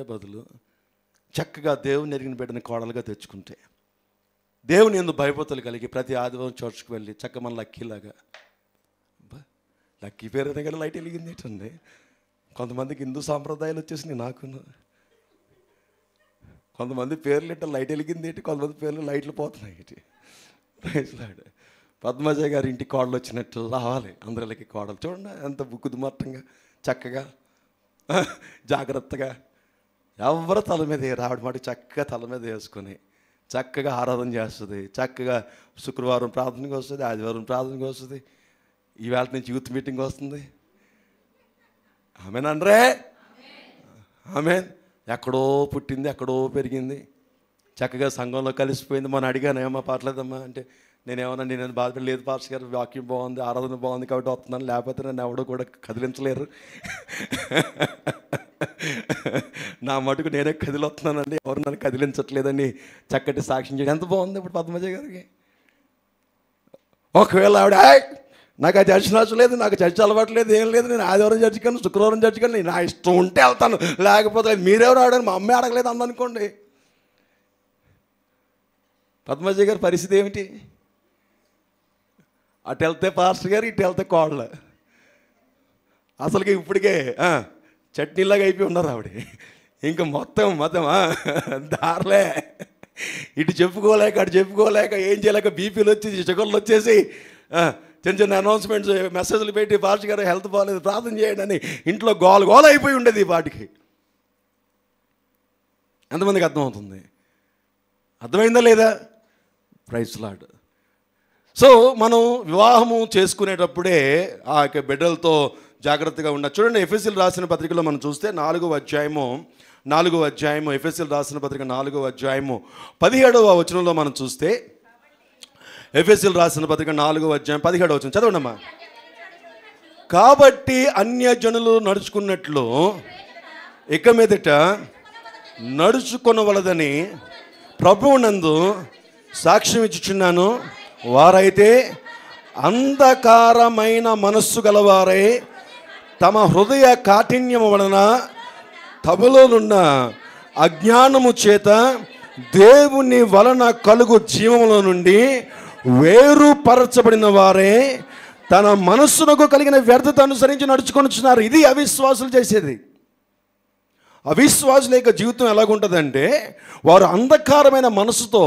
బదులు చక్కగా దేవుని ఎరిగిన బిడ్డని కోడలుగా తెచ్చుకుంటే, దేవుని యందు భయభక్తులు కలిగి ప్రతి ఆదివారం చర్చ్కి వెళ్ళి చక్క మన లక్కీలాగా, లక్కీ పేరు దగ్గర లైట్ వెలిగింది ఏంటండి. కొంతమందికి హిందూ సాంప్రదాయాలు వచ్చేసినాయి. నాకును కొంతమంది పేర్లు ఇట్ట లైట్ వెలిగింది ఏంటి, కొంతమంది పేర్లు లైట్లు పోతున్నాయి ఏంటి. పద్మజ గారి ఇంటి కోడలు వచ్చినట్టు రావాలి అందరికి కోడలు. చూడండి ఎంత బుక్కుదుమట్టంగా చక్కగా జాగ్రత్తగా ఎవరు తల మీద రావడం మాట చక్కగా తల మీద వేసుకొని చక్కగా ఆరాధన చేస్తుంది. చక్కగా శుక్రవారం ప్రార్థనకి వస్తుంది, ఆదివారం ప్రార్థనకి వస్తుంది, ఈవేళ నుంచి యూత్ మీటింగ్ వస్తుంది. ఆమెనండ్రే ఆమెన్. ఎక్కడో పుట్టింది, ఎక్కడో పెరిగింది, చక్కగా సంఘంలో కలిసిపోయింది. మనం అడిగాను, ఏమో పర్లేదమ్మా అంటే, నేనేమోనండి నేను బాధపడలేదు పాస్టర్ గారు, వాక్యం బాగుంది, ఆరాధన బాగుంది కాబట్టి వస్తున్నాను, లేకపోతే నన్ను ఎవడో కూడా కదిలించలేరు, నా మటుకు నేనే కదిలొస్తున్నానండి, ఎవరు నన్ను కదిలించట్లేదని చక్కటి సాక్ష్యం చేయడం ఎంత బాగుంది ఇప్పుడు పద్మజ గారికి. ఒకవేళ ఆవిడ నాకు ఆ చర్చ నచ్చలేదు, నాకు చర్చ అలవాట్లేదు, ఏం లేదు, నేను ఆదివారం చర్చకాను, శుక్రవారం చర్చకాను, నా ఇష్టం ఉంటే వెళ్తాను, లేకపోతే మీరెవరు ఆడని మా అమ్మాయి అడగలేదు అందనుకోండి. పద్మజ గారి పరిస్థితి ఏమిటి? అటు వెళ్తే పాస్టర్ గారు, ఇటు వెళ్తే కోడలు. అసలుకి ఇప్పటికే చట్నీలాగా అయిపోయి ఉన్నారు ఆవిడ. ఇంకా మొత్తం దారిలే, ఇటు చెప్పుకోలేక అటు చెప్పుకోలేక ఏం చేయలేక బీపీలు వచ్చేసి షుగర్లు వచ్చేసి చిన్న అనౌన్స్మెంట్స్ మెసేజ్లు పెట్టి పాస్టర్ గారు హెల్త్ బాగాలేదు ప్రార్థన చేయండి అని ఇంట్లో గోల అయిపోయి ఉండేది ఈ పాటికి. ఎంతమందికి అర్థమవుతుంది? అర్థమైందా లేదా? Praise lord. సో మనం వివాహము చేసుకునేటప్పుడే ఆ యొక్క బిడ్డలతో జాగ్రత్తగా ఉండాలి. చూడండి, ఎఫెసీయులకు రాసిన పత్రికలో మనం చూస్తే 4వ అధ్యాయము ఎఫెసీయులకు రాసిన పత్రిక 4వ అధ్యాయము 17వ వచనంలో మనం చూస్తే, ఎఫెసీయులకు రాసిన పత్రిక 4వ అధ్యాయం 17వ వచనం చదవండమ్మా. కాబట్టి అన్యజనులు నడుచుకున్నట్లు ఇక మీదట నడుచుకొనవలదని ప్రభువునందు సాక్ష్యం ఇచ్చుచున్నాను. వారైతే అంధకారమైన మనస్సు గలవారై తమ హృదయ కాఠిన్యము వలన తమలోనున్న అజ్ఞానము చేత దేవుని వలన కలుగు జీవములో నుండి వేరుపరచబడిన వారే తన మనస్సునకు కలిగిన వ్యర్థత అనుసరించి నడుచుకొనిచున్నారు. ఇది అవిశ్వాసులు చేసేది. అవిశ్వాసుల యొక్క జీవితం ఎలాగుంటుందంటే, వారు అంధకారమైన మనసుతో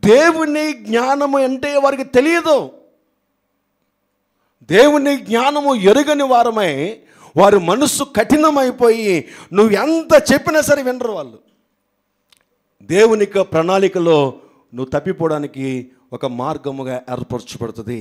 దేవుని జ్ఞానము అంటే వారికి తెలియదు. దేవుని జ్ఞానము ఎరుగని వారమై వారి మనస్సు కఠినమైపోయి నువ్వు ఎంత చెప్పినా సరే వినరు వాళ్ళు. దేవుని యొక్క ప్రణాళికలో నువ్వు తప్పిపోవడానికి ఒక మార్గముగా ఏర్పరచబడుతుంది.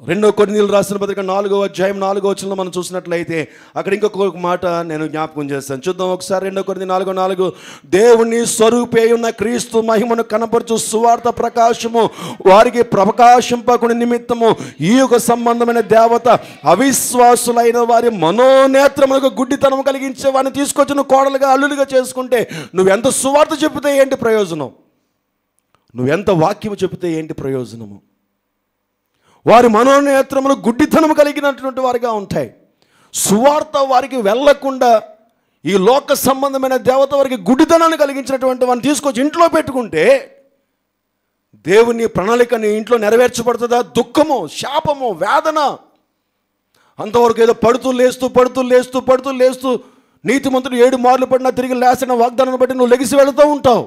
2 కొరింథీయులకు రాసిన పత్రిక 4వ అధ్యాయం 4వ వచనంలో మనం చూసినట్లయితే అక్కడ ఇంకొక మాట నేను జ్ఞాపకం చేస్తాను. చూద్దాం ఒకసారి. 2 కొరింథీయులు 4:4 దేవుని స్వరూపే ఉన్న క్రీస్తు మహిమను కనపరచు సువార్త ప్రకాశము వారికి ప్రకాశింపకుని నిమిత్తము ఈ యొక్క సంబంధమైన దేవత అవిశ్వాసులైన వారి మనోనేత్రములకు గుడ్డితనం కలిగించే వారిని తీసుకొచ్చి నువ్వు కోడలుగా అల్లులుగా చేసుకుంటే నువ్వెంత సువార్త చెబితే ఏంటి ప్రయోజనం? నువ్వెంత వాక్యము చెబితే ఏంటి ప్రయోజనము? వారి మనోనేత్రములు గుడ్డితనము కలిగినటువంటి వారిగా ఉంటాయి. సువార్త వారికి వెళ్ళకుండా ఈ లోక సంబంధమైన దేవత వారికి గుడ్డితనాన్ని కలిగించినటువంటి వారిని తీసుకొచ్చి ఇంట్లో పెట్టుకుంటే దేవుని ప్రణాళికని ఇంట్లో నెరవేర్చబడుతుందా? దుఃఖము, శాపము, వేదన. అంతవరకు ఏదో పడుతూ లేస్తూ నీతిమంతుడు 7 మార్లు పడినా తిరిగి లేసిన వాగ్దానాన్ని బట్టి నువ్వు లెగిసి వెళుతూ ఉంటావు.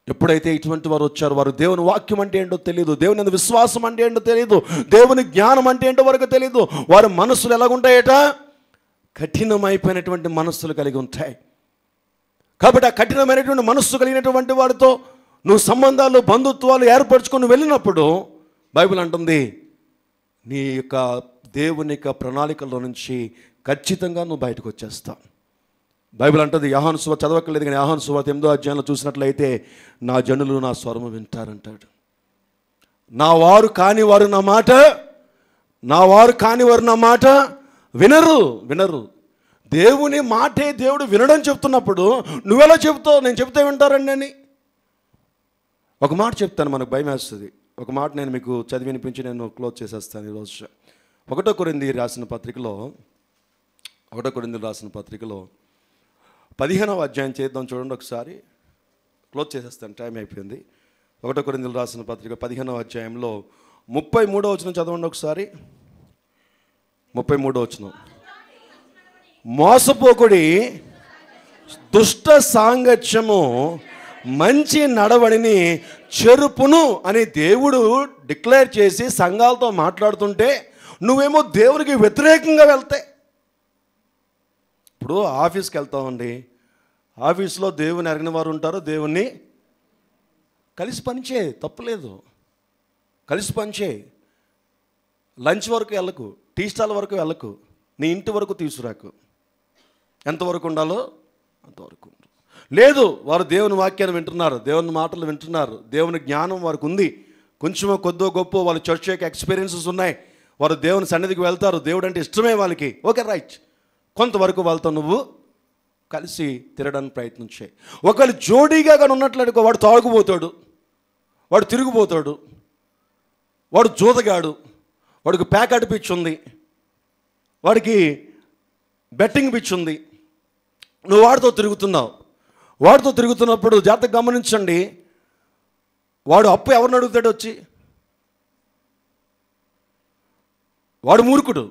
ఎప్పుడైతే ఇటువంటి వారు వచ్చారో వారు దేవుని వాక్యం అంటే ఏంటో తెలియదు, దేవుని విశ్వాసం అంటే ఏంటో తెలియదు, దేవుని జ్ఞానం అంటే ఏంటో వరకు తెలియదు. వారి మనస్సులు ఎలాగుంటాయట? కఠినమైపోయినటువంటి మనస్సులు కలిగి ఉంటాయి. కాబట్టి ఆ కఠినమైనటువంటి మనస్సు కలిగినటువంటి వారితో నువ్వు సంబంధాలు, బంధుత్వాలు ఏర్పరచుకొని వెళ్ళినప్పుడు బైబిల్ అంటుంది నీ యొక్క దేవుని యొక్క ప్రణాళికల్లో నుంచి ఖచ్చితంగా నువ్వు బయటకు వచ్చేస్తావు. బైబిల్ అంటుంది, యోహాను సువార్త చదవక్కర్లేదు కానీ యోహాను సువార్త 8వ అధ్యాయంలో చూసినట్లయితే నా జనులు నా స్వరము వింటారంటాడు. నా వారు కాని వారు నా మాట వినరు. దేవుని మాటే దేవుడు వినడం చెప్తున్నప్పుడు నువ్వెలా చెబుతావు? నేను చెప్తే వింటారండి అని. ఒక మాట చెప్తాను, మనకు భయం వేస్తుంది. ఒక మాట నేను మీకు చదివి వినిపించి నేను క్లోజ్ చేసేస్తాను ఈరోజు. 1 కొరింథీయులకు రాసిన పత్రికలో 15వ అధ్యాయం చేద్దాం చూడండి ఒకసారి. క్లోజ్ చేసేస్తాను, టైం అయిపోయింది. 1 కొరింథీయులకు రాసిన పత్రిక 15వ అధ్యాయంలో 33వ వచనం చదవండి ఒకసారి. 33వ వచనం. మోసపోకుడి, దుష్ట సాంగత్యము మంచి నడవడిని చెరుపును అని దేవుడు డిక్లేర్ చేసి సంఘాలతో మాట్లాడుతుంటే నువ్వేమో దేవునికి వ్యతిరేకంగా వెళ్తాయి. ఇప్పుడు ఆఫీస్కి వెళ్తామండి, ఆఫీస్లో దేవుని ఎరిగిన వారు ఉంటారు, దేవుణ్ణి కలిసి పనిచేయి, తప్పులేదు, కలిసి పనిచేయి. లంచ్ వరకు వెళ్ళకు, టీ స్టాల్ వరకు వెళ్ళకు, నీ ఇంటి వరకు తీసుకురాకు. ఎంతవరకు ఉండాలో అంతవరకు ఉండు. లేదు, వారు దేవుని వాక్యాన్ని వింటున్నారు, దేవుని మాటలు వింటున్నారు, దేవుని జ్ఞానం వారికి ఉంది, కొంచెమో కొద్దో గొప్ప వాళ్ళ చర్చ్ యొక్క ఎక్స్పీరియన్సెస్ ఉన్నాయి, వారు దేవుని సన్నిధికి వెళ్తారు, దేవుడు అంటే ఇష్టమే వాళ్ళకి, ఓకే రైట్. కొంతవరకు వాళ్ళతో నువ్వు కలిసి తిరగడానికి ప్రయత్నం చేయి. ఒకవేళ జోడీగా కానీ ఉన్నట్లయితే వాడు తాగుపోతాడు, వాడు తిరిగిపోతాడు, వాడు జూదగాడు, వాడికి ప్యాకెట్ పిచ్చి ఉంది, వాడికి బెట్టింగ్ పిచ్చి ఉంది, నువ్వు వాడితో తిరుగుతున్నప్పుడు జాగ్రత్తగా గమనించండి. వాడు అప్పు ఎవరిని అడుగుతాడు వచ్చి? వాడు మూర్ఖుడు,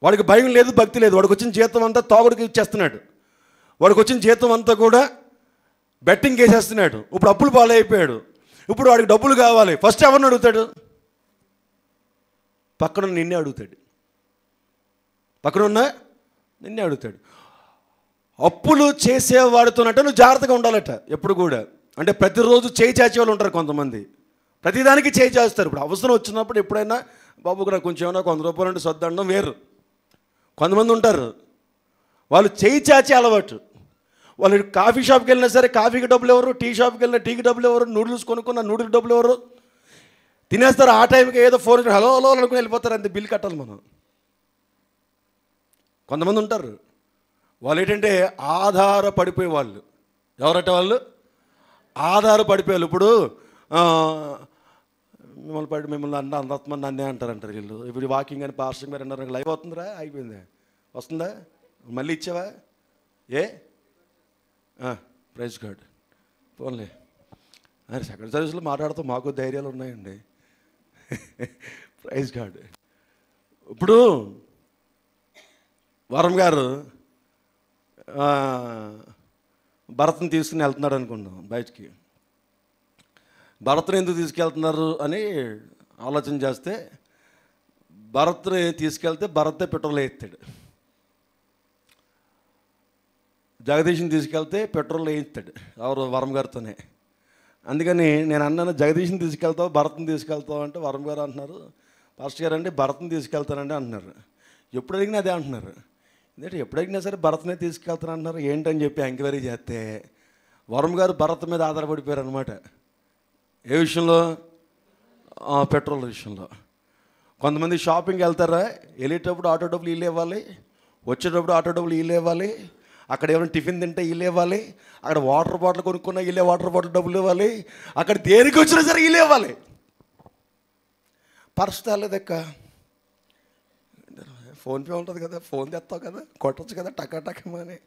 వాడికి భయం లేదు, భక్తి లేదు. వాడికి వచ్చిన జీతం అంతా తాగుడికి ఇచ్చేస్తున్నాడు, వాడికి వచ్చిన జీతం అంతా కూడా బెట్టింగ్ వేసేస్తున్నాడు. ఇప్పుడు అప్పులు పాలైపోయాడు. ఇప్పుడు వాడికి డబ్బులు కావాలి. ఫస్ట్ ఎవరిని అడుగుతాడు? పక్కన నిన్నే అడుగుతాడు. అప్పులు చేసేవాడితోనంటే నువ్వు జాగ్రత్తగా ఉండాలట ఎప్పుడు కూడా. అంటే ప్రతిరోజు చేయి చాచే వాళ్ళు ఉంటారు కొంతమంది, ప్రతిదానికి చేయి చాస్తారు. ఇప్పుడు అవసరం వచ్చినప్పుడు ఎప్పుడైనా బాబుకు నాకు కొంచెం ఏమైనా 100 రూపాయలు అంటే సర్దడం వేరు. కొంతమంది ఉంటారు వాళ్ళు చేయి చాచే అలవాటు. వాళ్ళు కాఫీ షాప్కి వెళ్ళినా సరే కాఫీకి డబ్బులు ఎవరు, టీ షాప్కి వెళ్ళినా టీకి డబ్బులు ఎవరు, నూడిల్స్ కొనుక్కున్న నూడిల్స్ డబ్బులు ఎవరు, తినేస్తారు. ఆ టైంకి ఏదో ఫోన్ హలో హలో అనుకుని వెళ్ళిపోతారు, అంతే. బిల్ కట్టాలి మనం. కొంతమంది ఉంటారు, వాళ్ళు ఏంటంటే ఆధారపడిపోయే వాళ్ళు. ఎవరంటే వాళ్ళు ఆధారపడిపోయారు. ఇప్పుడు మిమ్మల్ని అంతమంది అన్నీ అంటారంటారు వీళ్ళు. ఇప్పుడు వాకింగ్ అని పాస్టింగ్ గారు అన్నారు, లైవ్ అవుతుందిరా, అయిపోయింది, వస్తుందా, మళ్ళీ ఇచ్చావా, ఏ ప్రైజ్ గాడ్ పోన్లే. సెకండ్ సర్వీస్లో మాట్లాడుతూ మాకు ధైర్యాలు ఉన్నాయండి. Praise god. ఇప్పుడు వరం గారు భరత్ని తీసుకుని వెళ్తున్నాడు అనుకుందాం బయటికి. భరత్ని ఎందుకు తీసుకెళ్తున్నారు అని ఆలోచన చేస్తే, భరత్ని తీసుకెళ్తే భరతే పెట్రోల్ వేయిస్తాడు, జగదీష్ని తీసుకెళ్తే పెట్రోల్ వేయిస్తాడు ఎవరు, వరం గారితోనే. అందుకని నేను అన్నాను, జగదీష్ని తీసుకెళ్తావు భరత్ని తీసుకెళ్తావు అంటే వరం గారు అంటున్నారు, పాస్టర్ గారు అంటే భరత్ని తీసుకెళ్తానండి అంటున్నారు. ఎప్పుడు అడిగినా అదే అంటున్నారు. ఎందుకంటే ఎప్పుడు అడిగినా సరే భరత్నే తీసుకెళ్తాను అంటున్నారు ఏంటని చెప్పి ఎంక్వైరీ చేస్తే, వరం గారు భరత్ మీద ఆధారపడిపోయారు అనమాట. ఏ విషయంలో? పెట్రోల్ విషయంలో. కొంతమంది షాపింగ్కి వెళ్తారా, వెళ్ళేటప్పుడు ఆటో డబ్బులు వీళ్ళు ఇవ్వాలి, వచ్చేటప్పుడు ఆటో డబ్బులు వీళ్ళు ఇవ్వాలి, అక్కడ ఏమైనా టిఫిన్ తింటే వీళ్ళు ఇవ్వాలి, అక్కడ వాటర్ బాటిల్ కొనుక్కున్నా వీళ్ళే వాటర్ బాటిల్ డబ్బులు ఇవ్వాలి, అక్కడ దేనికి వచ్చినా సరే వీళ్ళు ఇవ్వాలి. పర్స్ తేలేదక్క, ఫోన్పే ఉంటుంది కదా, ఫోన్ తెస్తావు కదా, కొట్టచ్చు కదా టకాటకమని.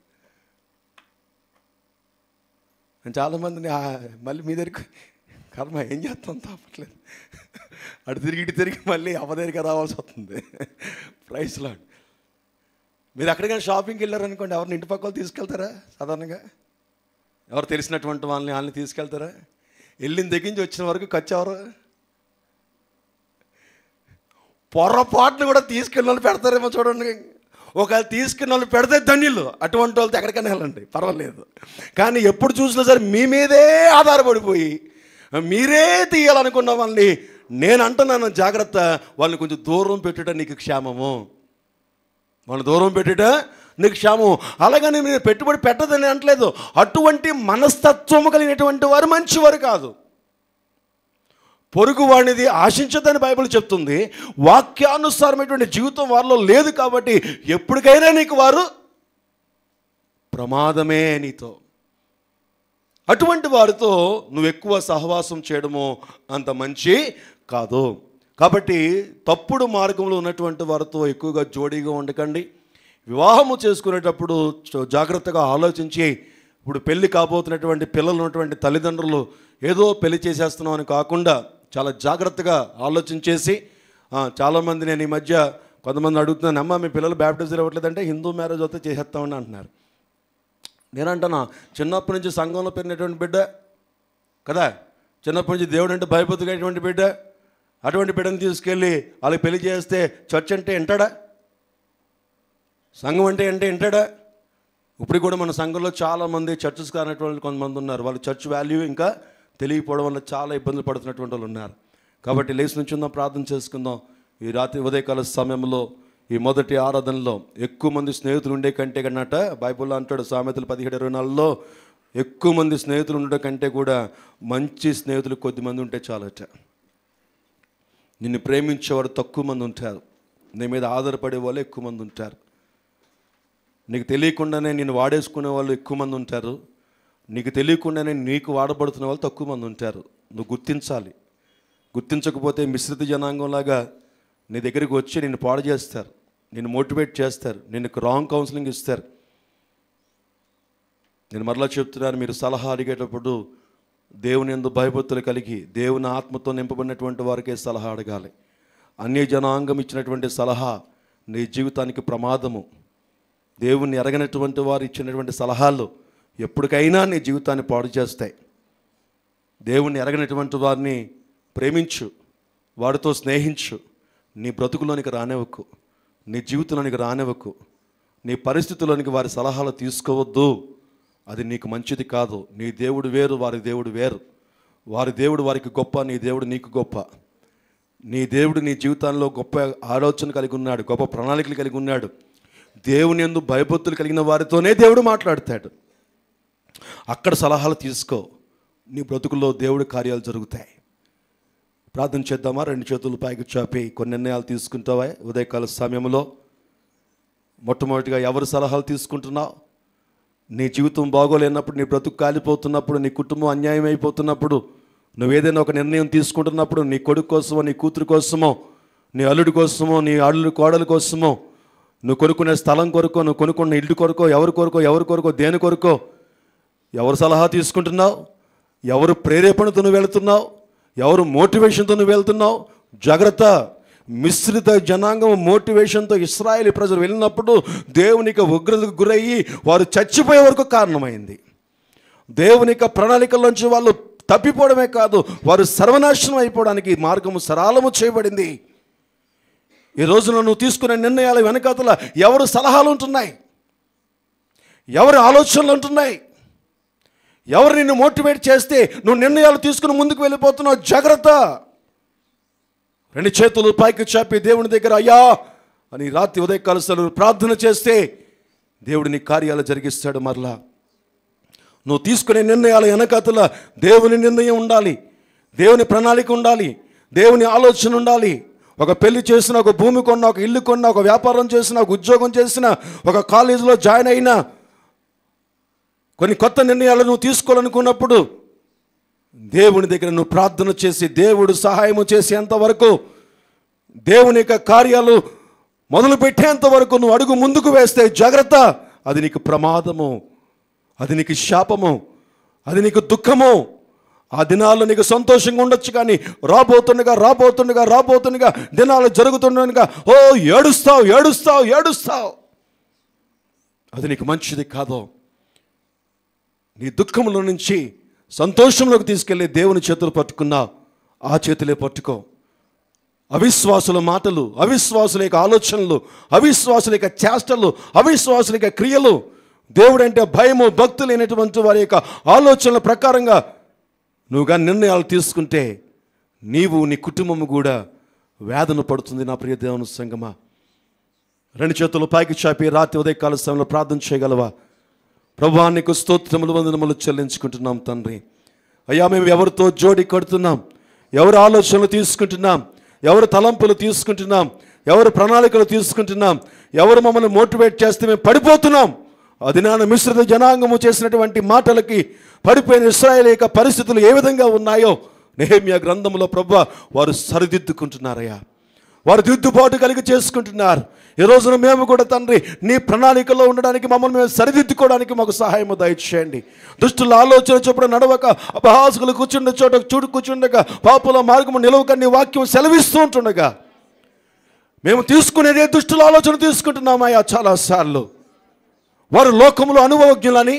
చాలామందిని మళ్ళీ మీ దగ్గరికి కర్మ ఏం చేస్తాం తప్పట్లేదు, అటు తిరిగి ఇటు తిరిగి మళ్ళీ అవదేరిగా రావాల్సి వస్తుంది. Praise lord. మీరు ఎక్కడికైనా షాపింగ్కి వెళ్ళారనుకోండి, ఎవరిని ఇంటి పక్కలు తీసుకెళ్తారా? సాధారణంగా ఎవరు తెలిసినటువంటి వాళ్ళని తీసుకెళ్తారా? వెళ్ళిన దగ్గర నుంచి వచ్చిన వరకు ఖర్చు ఎవరు? పొరపాటును కూడా తీసుకెళ్ళిన వాళ్ళు పెడతారేమో చూడండి. ఒకవేళ తీసుకున్న వాళ్ళు పెడితే ధన్యులు, అటువంటి వాళ్ళతో ఎక్కడికైనా వెళ్ళండి పర్వాలేదు. కానీ ఎప్పుడు చూసినా సరే మీ మీదే ఆధారపడిపోయి మీరే తీయాలనుకున్న వాళ్ళని నేను అంటున్నాను జాగ్రత్త, వాళ్ళని కొంచెం దూరం పెట్టుట నీకు క్షేమము, వాళ్ళని దూరం పెట్టుట నీకు క్షేమం. అలాగని మీరు పెట్టుబడి పెట్టదని అనట్లేదు. అటువంటి మనస్తత్వము కలిగినటువంటి వారు మంచివారు కాదు. పొరుగు వాడినిది ఆశించదని బైబిల్ చెప్తుంది. వాక్యానుసారమైనటువంటి జీవితం వారిలో లేదు కాబట్టి ఎప్పటికైనా నీకు వారు ప్రమాదమే నీతో. అటువంటి వారితో నువ్వు ఎక్కువ సహవాసం చేయడము అంత మంచి కాదు. కాబట్టి తప్పుడు మార్గంలో ఉన్నటువంటి వారితో ఎక్కువగా జోడీగా ఉండకండి. వివాహము చేసుకునేటప్పుడు జాగ్రత్తగా ఆలోచించి, ఇప్పుడు పెళ్ళి కాబోతున్నటువంటి పిల్లలు ఉన్నటువంటి తల్లిదండ్రులు ఏదో పెళ్లి చేసేస్తున్నాం అని కాకుండా చాలా జాగ్రత్తగా ఆలోచించేసి, చాలామంది నేను ఈ మధ్య కొంతమంది అడుగుతున్నాను, అమ్మ మీ పిల్లలు బ్యాప్టిజం ఇవ్వట్లేదంటే హిందూ మ్యారేజ్ అయితే చేసేస్తామని అంటున్నారు. నేనంటున్నా, చిన్నప్పటి నుంచి సంఘంలో పెరిగినటువంటి బిడ్డ కదా, చిన్నప్పటి నుంచి దేవుడు అంటే భయపడుతున్నటువంటి బిడ్డ, అటువంటి బిడ్డను తీసుకెళ్ళి వాళ్ళకి పెళ్లి చేస్తే చర్చ్ అంటే వింటాడా? సంఘం అంటే వింటాడా? ఇప్పుడు కూడా మన సంఘంలో చాలామంది చర్చెస్ కానటువంటి కొంతమంది ఉన్నారు. వాళ్ళు చర్చ్ వాల్యూ ఇంకా తెలియకపోవడం వల్ల చాలా ఇబ్బందులు పడుతున్నటువంటి వాళ్ళు ఉన్నారు. కాబట్టి లేచి నుంచుందాం, ప్రార్థన చేసుకుందాం. ఈ రాత్రి ఉదయకాల సమయంలో ఈ మొదటి ఆరాధనలో ఎక్కువ మంది స్నేహితులు ఉండే కంటే కన్నట బైబిల్లో అంటాడు, సామెతలు 17:24లో ఎక్కువ మంది స్నేహితులు ఉండడం కంటే కూడా మంచి స్నేహితులు కొద్దిమంది ఉంటే చాలట. నిన్ను ప్రేమించేవారు తక్కువ మంది ఉంటారు, నీ మీద ఆధారపడే వాళ్ళు ఎక్కువ మంది ఉంటారు. నీకు తెలియకుండానే నిన్ను వాడేసుకునే వాళ్ళు ఎక్కువ మంది ఉంటారు, నీకు తెలియకుండానే నీకు వాడబడుతున్న వాళ్ళు తక్కువ మంది ఉంటారు. నువ్వు గుర్తించాలి. గుర్తించకపోతే మిశ్రిత జనాంగంలాగా నీ దగ్గరికి వచ్చి నిన్ను పాడు చేస్తారు, నిన్ను మోటివేట్ చేస్తారు, నిన్ను రాంగ్ కౌన్సిలింగ్ ఇస్తారు. నేను మరలా చెప్తున్నాను, మీరు సలహా అడిగేటప్పుడు దేవుని యందు భయభక్తులు కలిగి దేవుని ఆత్మతో నింపబడినటువంటి వారికే సలహా అడగాలి. అన్య జనాంగం ఇచ్చినటువంటి సలహా నీ జీవితానికి ప్రమాదము. దేవుణ్ణి ఎరగనటువంటి వారు ఇచ్చినటువంటి సలహాలు ఎప్పటికైనా నీ జీవితాన్ని పాడు చేస్తాయి. దేవుణ్ణి ఎరగనటువంటి వారిని ప్రేమించు, వాడితో స్నేహించు. నీ బ్రతుకులోనికి రానివ్వకు, నీ జీవితంలోనికి రానివ్వకు, నీ పరిస్థితుల్లోనికి వారి సలహాలు తీసుకోవద్దు. అది నీకు మంచిది కాదు. నీ దేవుడు వేరు, వారి దేవుడు వేరు. వారి దేవుడు వారికి గొప్ప, నీ దేవుడు నీకు గొప్ప. నీ దేవుడు నీ జీవితంలో గొప్ప ఆలోచన కలిగి ఉన్నాడు, గొప్ప ప్రణాళికలు కలిగి ఉన్నాడు. దేవుని యందు భయభక్తులు కలిగిన వారితోనే దేవుడు మాట్లాడతాడు. అక్కడ సలహాలు తీసుకో, నీ బ్రతుకుల్లో దేవుడి కార్యాలు జరుగుతాయి. ప్రార్థన చేద్దామా? రెండు చేతులు పైకి చాపి కొన్ని నిర్ణయాలు తీసుకుంటావా ఉదయకాల సమయంలో? మొట్టమొదటిగా ఎవరు సలహాలు తీసుకుంటున్నావు? నీ జీవితం బాగోలేనప్పుడు, నీ బ్రతుకు కాలిపోతున్నప్పుడు, నీ కుటుంబం అన్యాయం అయిపోతున్నప్పుడు, నువ్వేదైనా ఒక నిర్ణయం తీసుకుంటున్నప్పుడు, నీ కొడుకు కోసమో, నీ కూతురు కోసమో, నీ అల్లుడి కోసమో, నీ అల్లుడి కోడల కోసమో, నువ్వు కొనుక్కునే స్థలం కొరకో, నువ్వు కొనుక్కున్న ఇల్లు కొరకో, ఎవరి కొరకో, దేని కొరకో ఎవరు సలహా తీసుకుంటున్నావు? ఎవరు ప్రేరేపణతో నువ్వు వెళుతున్నావు? ఎవరు మోటివేషన్తో నువ్వు వెళ్తున్నావు? జాగ్రత్త. మిశ్రిత జనాంగం మోటివేషన్తో ఇశ్రాయేలు ప్రజలు వెళ్ళినప్పుడు దేవునికి ఉగ్రతకు గురయ్యి వారు చచ్చిపోయే వరకు కారణమైంది. దేవునికి ప్రణాళికల్లోంచి వాళ్ళు తప్పిపోవడమే కాదు, వారు సర్వనాశనం అయిపోవడానికి మార్గము సరళము చేయబడింది. ఈ రోజున నువ్వు తీసుకునే నిర్ణయాల వెనకాతల ఎవరు సలహాలు ఉంటున్నాయి? ఎవరి ఆలోచనలు ఉంటున్నాయి? ఎవరు నిన్ను మోటివేట్ చేస్తే నువ్వు నిర్ణయాలు తీసుకుని ముందుకు వెళ్ళిపోతున్నావు? జాగ్రత్త. రెండు చేతులు పైకి చాపి దేవుని దగ్గర అయ్యా అని రాత్రి ఉదయకాల సమయంలో ప్రార్థన చేస్తే దేవుడు నీ కార్యాలు జరిగిస్తాడు. మరలా నువ్వు తీసుకునే నిర్ణయాల వెనకాతల దేవుని నిర్ణయం ఉండాలి, దేవుని ప్రణాళిక ఉండాలి, దేవుని ఆలోచన ఉండాలి. ఒక పెళ్లి చేసిన, ఒక భూమి కొన్నా, ఒక ఇల్లు కొన్నా, ఒక వ్యాపారం చేసిన, ఒక ఉద్యోగం చేసిన, ఒక కాలేజీలో జాయిన్ అయినా, కొన్ని కొత్త నిర్ణయాలు నువ్వు తీసుకోవాలనుకున్నప్పుడు దేవుని దగ్గర నువ్వు ప్రార్థన చేసి దేవుడు సహాయము చేసేంత వరకు, దేవుని యొక్క కార్యాలు మొదలు పెట్టేంత వరకు నువ్వు అడుగు ముందుకు వేస్తే జాగ్రత్త. అది నీకు ప్రమాదము, అది నీకు శాపము, అది నీకు దుఃఖము. ఆ దినాల్లో నీకు సంతోషంగా ఉండొచ్చు, కానీ రాబోతుండగా దినాలు జరుగుతుండగా ఏడుస్తావు. అది నీకు మంచిది కాదు. నీ దుఃఖంలో నుంచి సంతోషంలోకి తీసుకెళ్ళి దేవుని చేతులు పట్టుకున్నా ఆ చేతులే పట్టుకో. అవిశ్వాసుల మాటలు, అవిశ్వాసుల యొక్క ఆలోచనలు, అవిశ్వాసుల యొక్క చేష్టలు, అవిశ్వాసుల యొక్క క్రియలు, దేవుడంటే భయము భక్తి లేనటువంటి వారి యొక్క ఆలోచనల ప్రకారంగా నువ్వు కానీ నిర్ణయాలు తీసుకుంటే నీవు, నీ కుటుంబము కూడా వేదన పడుతుంది. నా ప్రియ దేవుని సంగమా, రెండు చేతులు పైకి చాపి రాత్రి ఉదయకాల సమయంలో ప్రార్థన చేయగలవా? ప్రభువా, నీకు స్తోత్రములు వందనములు చెల్లించుకుంటున్నాం తండ్రి. అయ్యా, మేము ఎవరితో జోడి కడుతున్నాం, ఎవరు ఆలోచనలు తీసుకుంటున్నాం, ఎవరు తలంపులు తీసుకుంటున్నాం, ఎవరు ప్రణాళికలు తీసుకుంటున్నాం, ఎవరు మమ్మల్ని మోటివేట్ చేస్తే మేము పడిపోతున్నాం. అది నాన్న మిశ్రిత జనాంగము చేసినటువంటి మాటలకి పడిపోయిన ఇశ్రాయేలు యొక్క పరిస్థితులు ఏ విధంగా ఉన్నాయో నెహెమ్యా గ్రంథంలో ప్రభువా వారు సరిదిద్దుకుంటున్నారయ్యా, వారు దిద్దుబాటు కలిగి చేసుకుంటున్నారు. ఈ రోజున మేము కూడా తండ్రి నీ ప్రణాళికలో ఉండడానికి, మమ్మల్ని మేము సరిదిద్దుకోవడానికి మాకు సహాయము దయచేయండి. దుష్టుల ఆలోచన చొప్పున నడవక, అపహాసకులు కూర్చుండే చోట కూర్చుండగా, పాపుల మార్గము నిలవక నీ వాక్యం సెలవిస్తూ ఉంటుండగా మేము తీసుకునేదే దుష్టుల ఆలోచన తీసుకుంటున్నామయ్యా. చాలాసార్లు వారు లోకంలో అనుభవజ్ఞులని,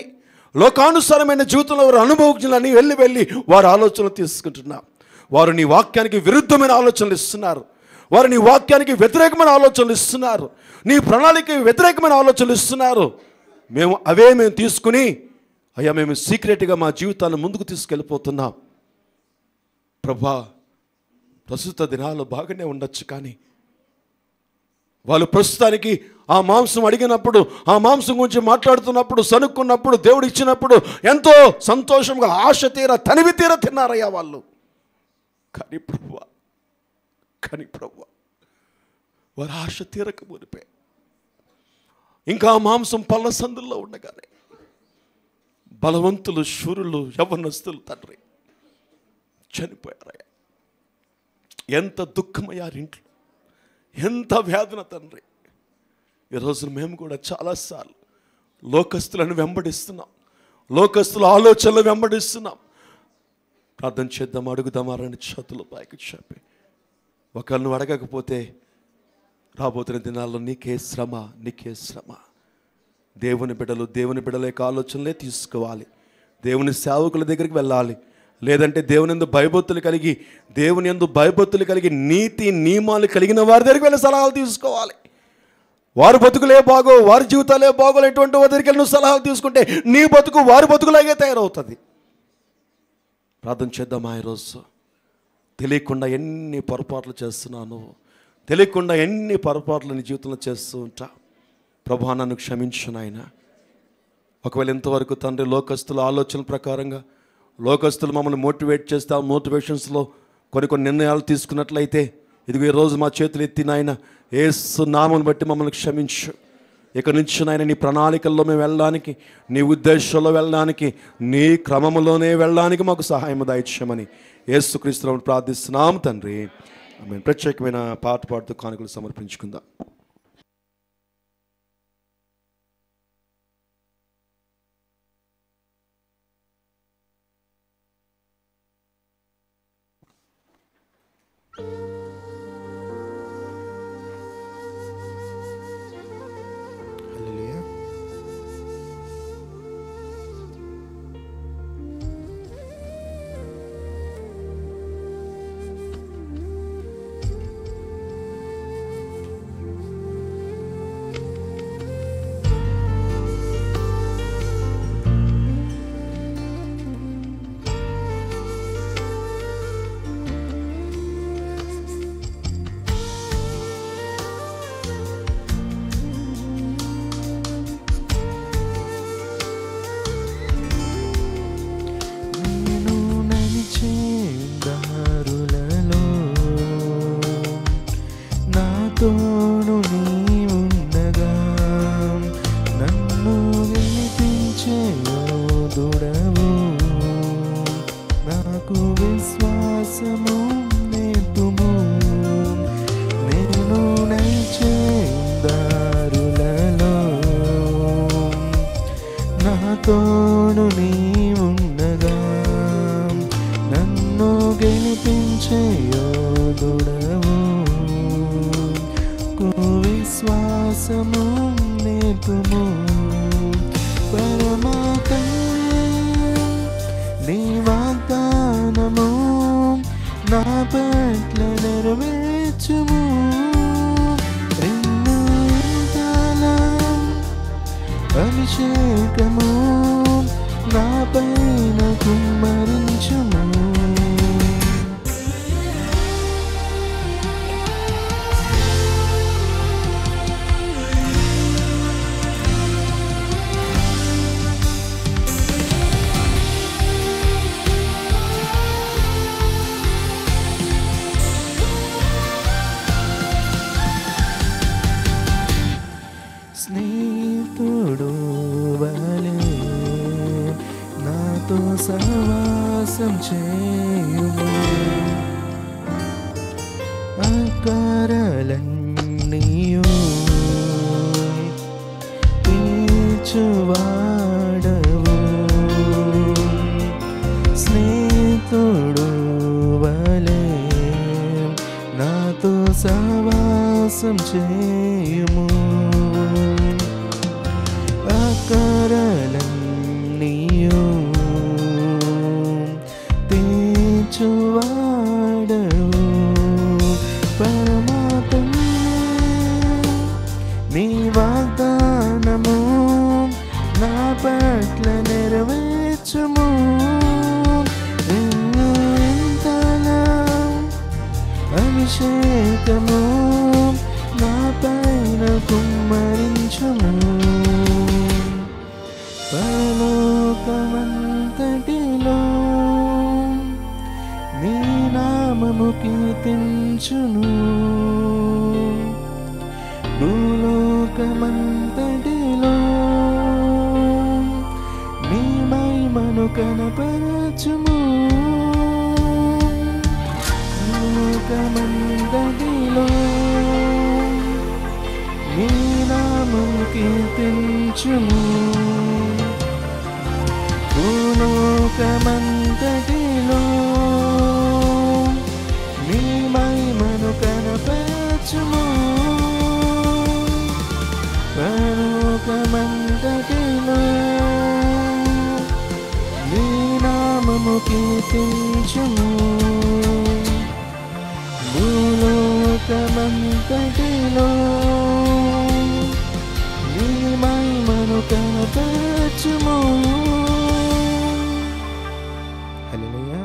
లోకానుసారమైన జీవితంలో వారు అనుభవజ్ఞులని వెళ్ళి వారు ఆలోచనలు తీసుకుంటున్నారు. వారు నీ వాక్యానికి విరుద్ధమైన ఆలోచనలు ఇస్తున్నారు, వారు నీ వాక్యానికి వ్యతిరేకమైన ఆలోచనలు ఇస్తున్నారు, నీ ప్రణాళికకి వ్యతిరేకమైన ఆలోచనలు ఇస్తున్నారు. మేము తీసుకుని అయ్యా మేము సీక్రెట్గా మా జీవితాన్ని ముందుకు తీసుకెళ్ళిపోతున్నాం. ప్రభా, ప్రస్తుత దినాలు బాగానే ఉండొచ్చు, కానీ వాళ్ళు ప్రస్తుతానికి ఆ మాంసం అడిగినప్పుడు, ఆ మాంసం గురించి మాట్లాడుతున్నప్పుడు, సనుక్కున్నప్పుడు, దేవుడు ఇచ్చినప్పుడు ఎంతో సంతోషంగా ఆశ తీర తనివి తీర తిన్నారయ్యా వాళ్ళు. కానీ ప్రభువా వారు ఆశ తీరక మునిపే ఇంకా ఆ మాంసం పళ్ళ సందుల్లో ఉండగానే బలవంతులు, శూరులు, యవ్వనస్తులు తండ్రి చనిపోయారయ్యా. ఎంత దుఃఖమయ్యా ఇంట్లో, ఎంత వేదన తండ్రి. ఈరోజు మేము కూడా చాలాసార్లు లోకస్తులను వెంబడిస్తున్నాం, లోకస్తుల ఆలోచనలు వెంబడిస్తున్నాం. ప్రార్థన చేద్దాం, అడుగుదామా? రెండు చేతులు పైకి చెప్పి ఒకళ్ళు నువ్వు అడగకపోతే రాబోతున్న దినాల్లో నీకే శ్రమ. దేవుని బిడ్డల యొక్క ఆలోచనలే తీసుకోవాలి, దేవుని సేవకుల దగ్గరికి వెళ్ళాలి. లేదంటే దేవుని యందు భయభక్తులు కలిగి నీతి నియమాలు కలిగిన వారి దగ్గరికి వెళ్ళి సలహాలు తీసుకోవాలి. వారి బతుకులే బాగో, వారి జీవితాలే బాగోలు, ఎటువంటి వారి దగ్గరికి వెళ్ళి నువ్వు సలహాలు తీసుకుంటే నీ బతుకు వారి బతుకులాగే తయారవుతుంది. ప్రార్థన చేద్దామా? ఈరోజు తెలియకుండా ఎన్ని పొరపాట్లు చేస్తున్నాను, తెలియకుండా ఎన్ని పొరపాట్లు నీ జీవితంలో చేస్తూ ఉంటా. ప్రభువా, నన్ను క్షమించు నాయన. ఒకవేళ ఇంతవరకు తండ్రి లోకస్తుల ఆలోచన ప్రకారంగా, లోకస్తులు మమ్మల్ని మోటివేట్ చేస్తే ఆ మోటివేషన్స్లో కొన్ని నిర్ణయాలు తీసుకున్నట్లయితే ఇదిగో ఈరోజు మా చేతులు ఎత్తి నాయన యేసు నామమును బట్టి మమ్మల్ని క్షమించు. ఇక నుంచి నాయన నీ ప్రణాళికల్లో మేము వెళ్ళడానికి, నీ ఉద్దేశంలో వెళ్ళడానికి, నీ క్రమములోనే వెళ్ళడానికి మాకు సహాయం దయచేయమని యేసుక్రీస్తును ప్రార్థిస్తున్నాం తండ్రి. ఆమేన్. ప్రత్యేకమైన పాట పాడుతూ కానుకలు సమర్పించుకుందాం. అభిషేకము నా పైన కుమ్మరించుము. స్నేహితుడు వలె నాతో సహవాసం చేయుము, అకరలన్నీయు తీర్చువాడవు. స్నేహితుడు వలె నాతో సహవాసం చేయుము, అకరలన్నీయు తీర్చువాడవు. పరమాత్మ నీ వాగ్దానము నా పట్ల నెరవేర్చుము. ఇంతలా అభిషేకము నా పైన కుమ్మరించుము. పరలోకమంతటిలో నీ నామము కీర్తించును, భూలోకమంతటిలో నీ మహిమను కనపరచుము. లోకమంతటిలో నీ నామము కీర్తించుము, భూలోకమంతటిలో నీ మహిమను కనపరచుము. పరలోకమంతటిలో నీ నామము కీర్తించుము, భూలోకమంతటిలో నీ మహిమను కనపరచుము. హల్లెలూయా.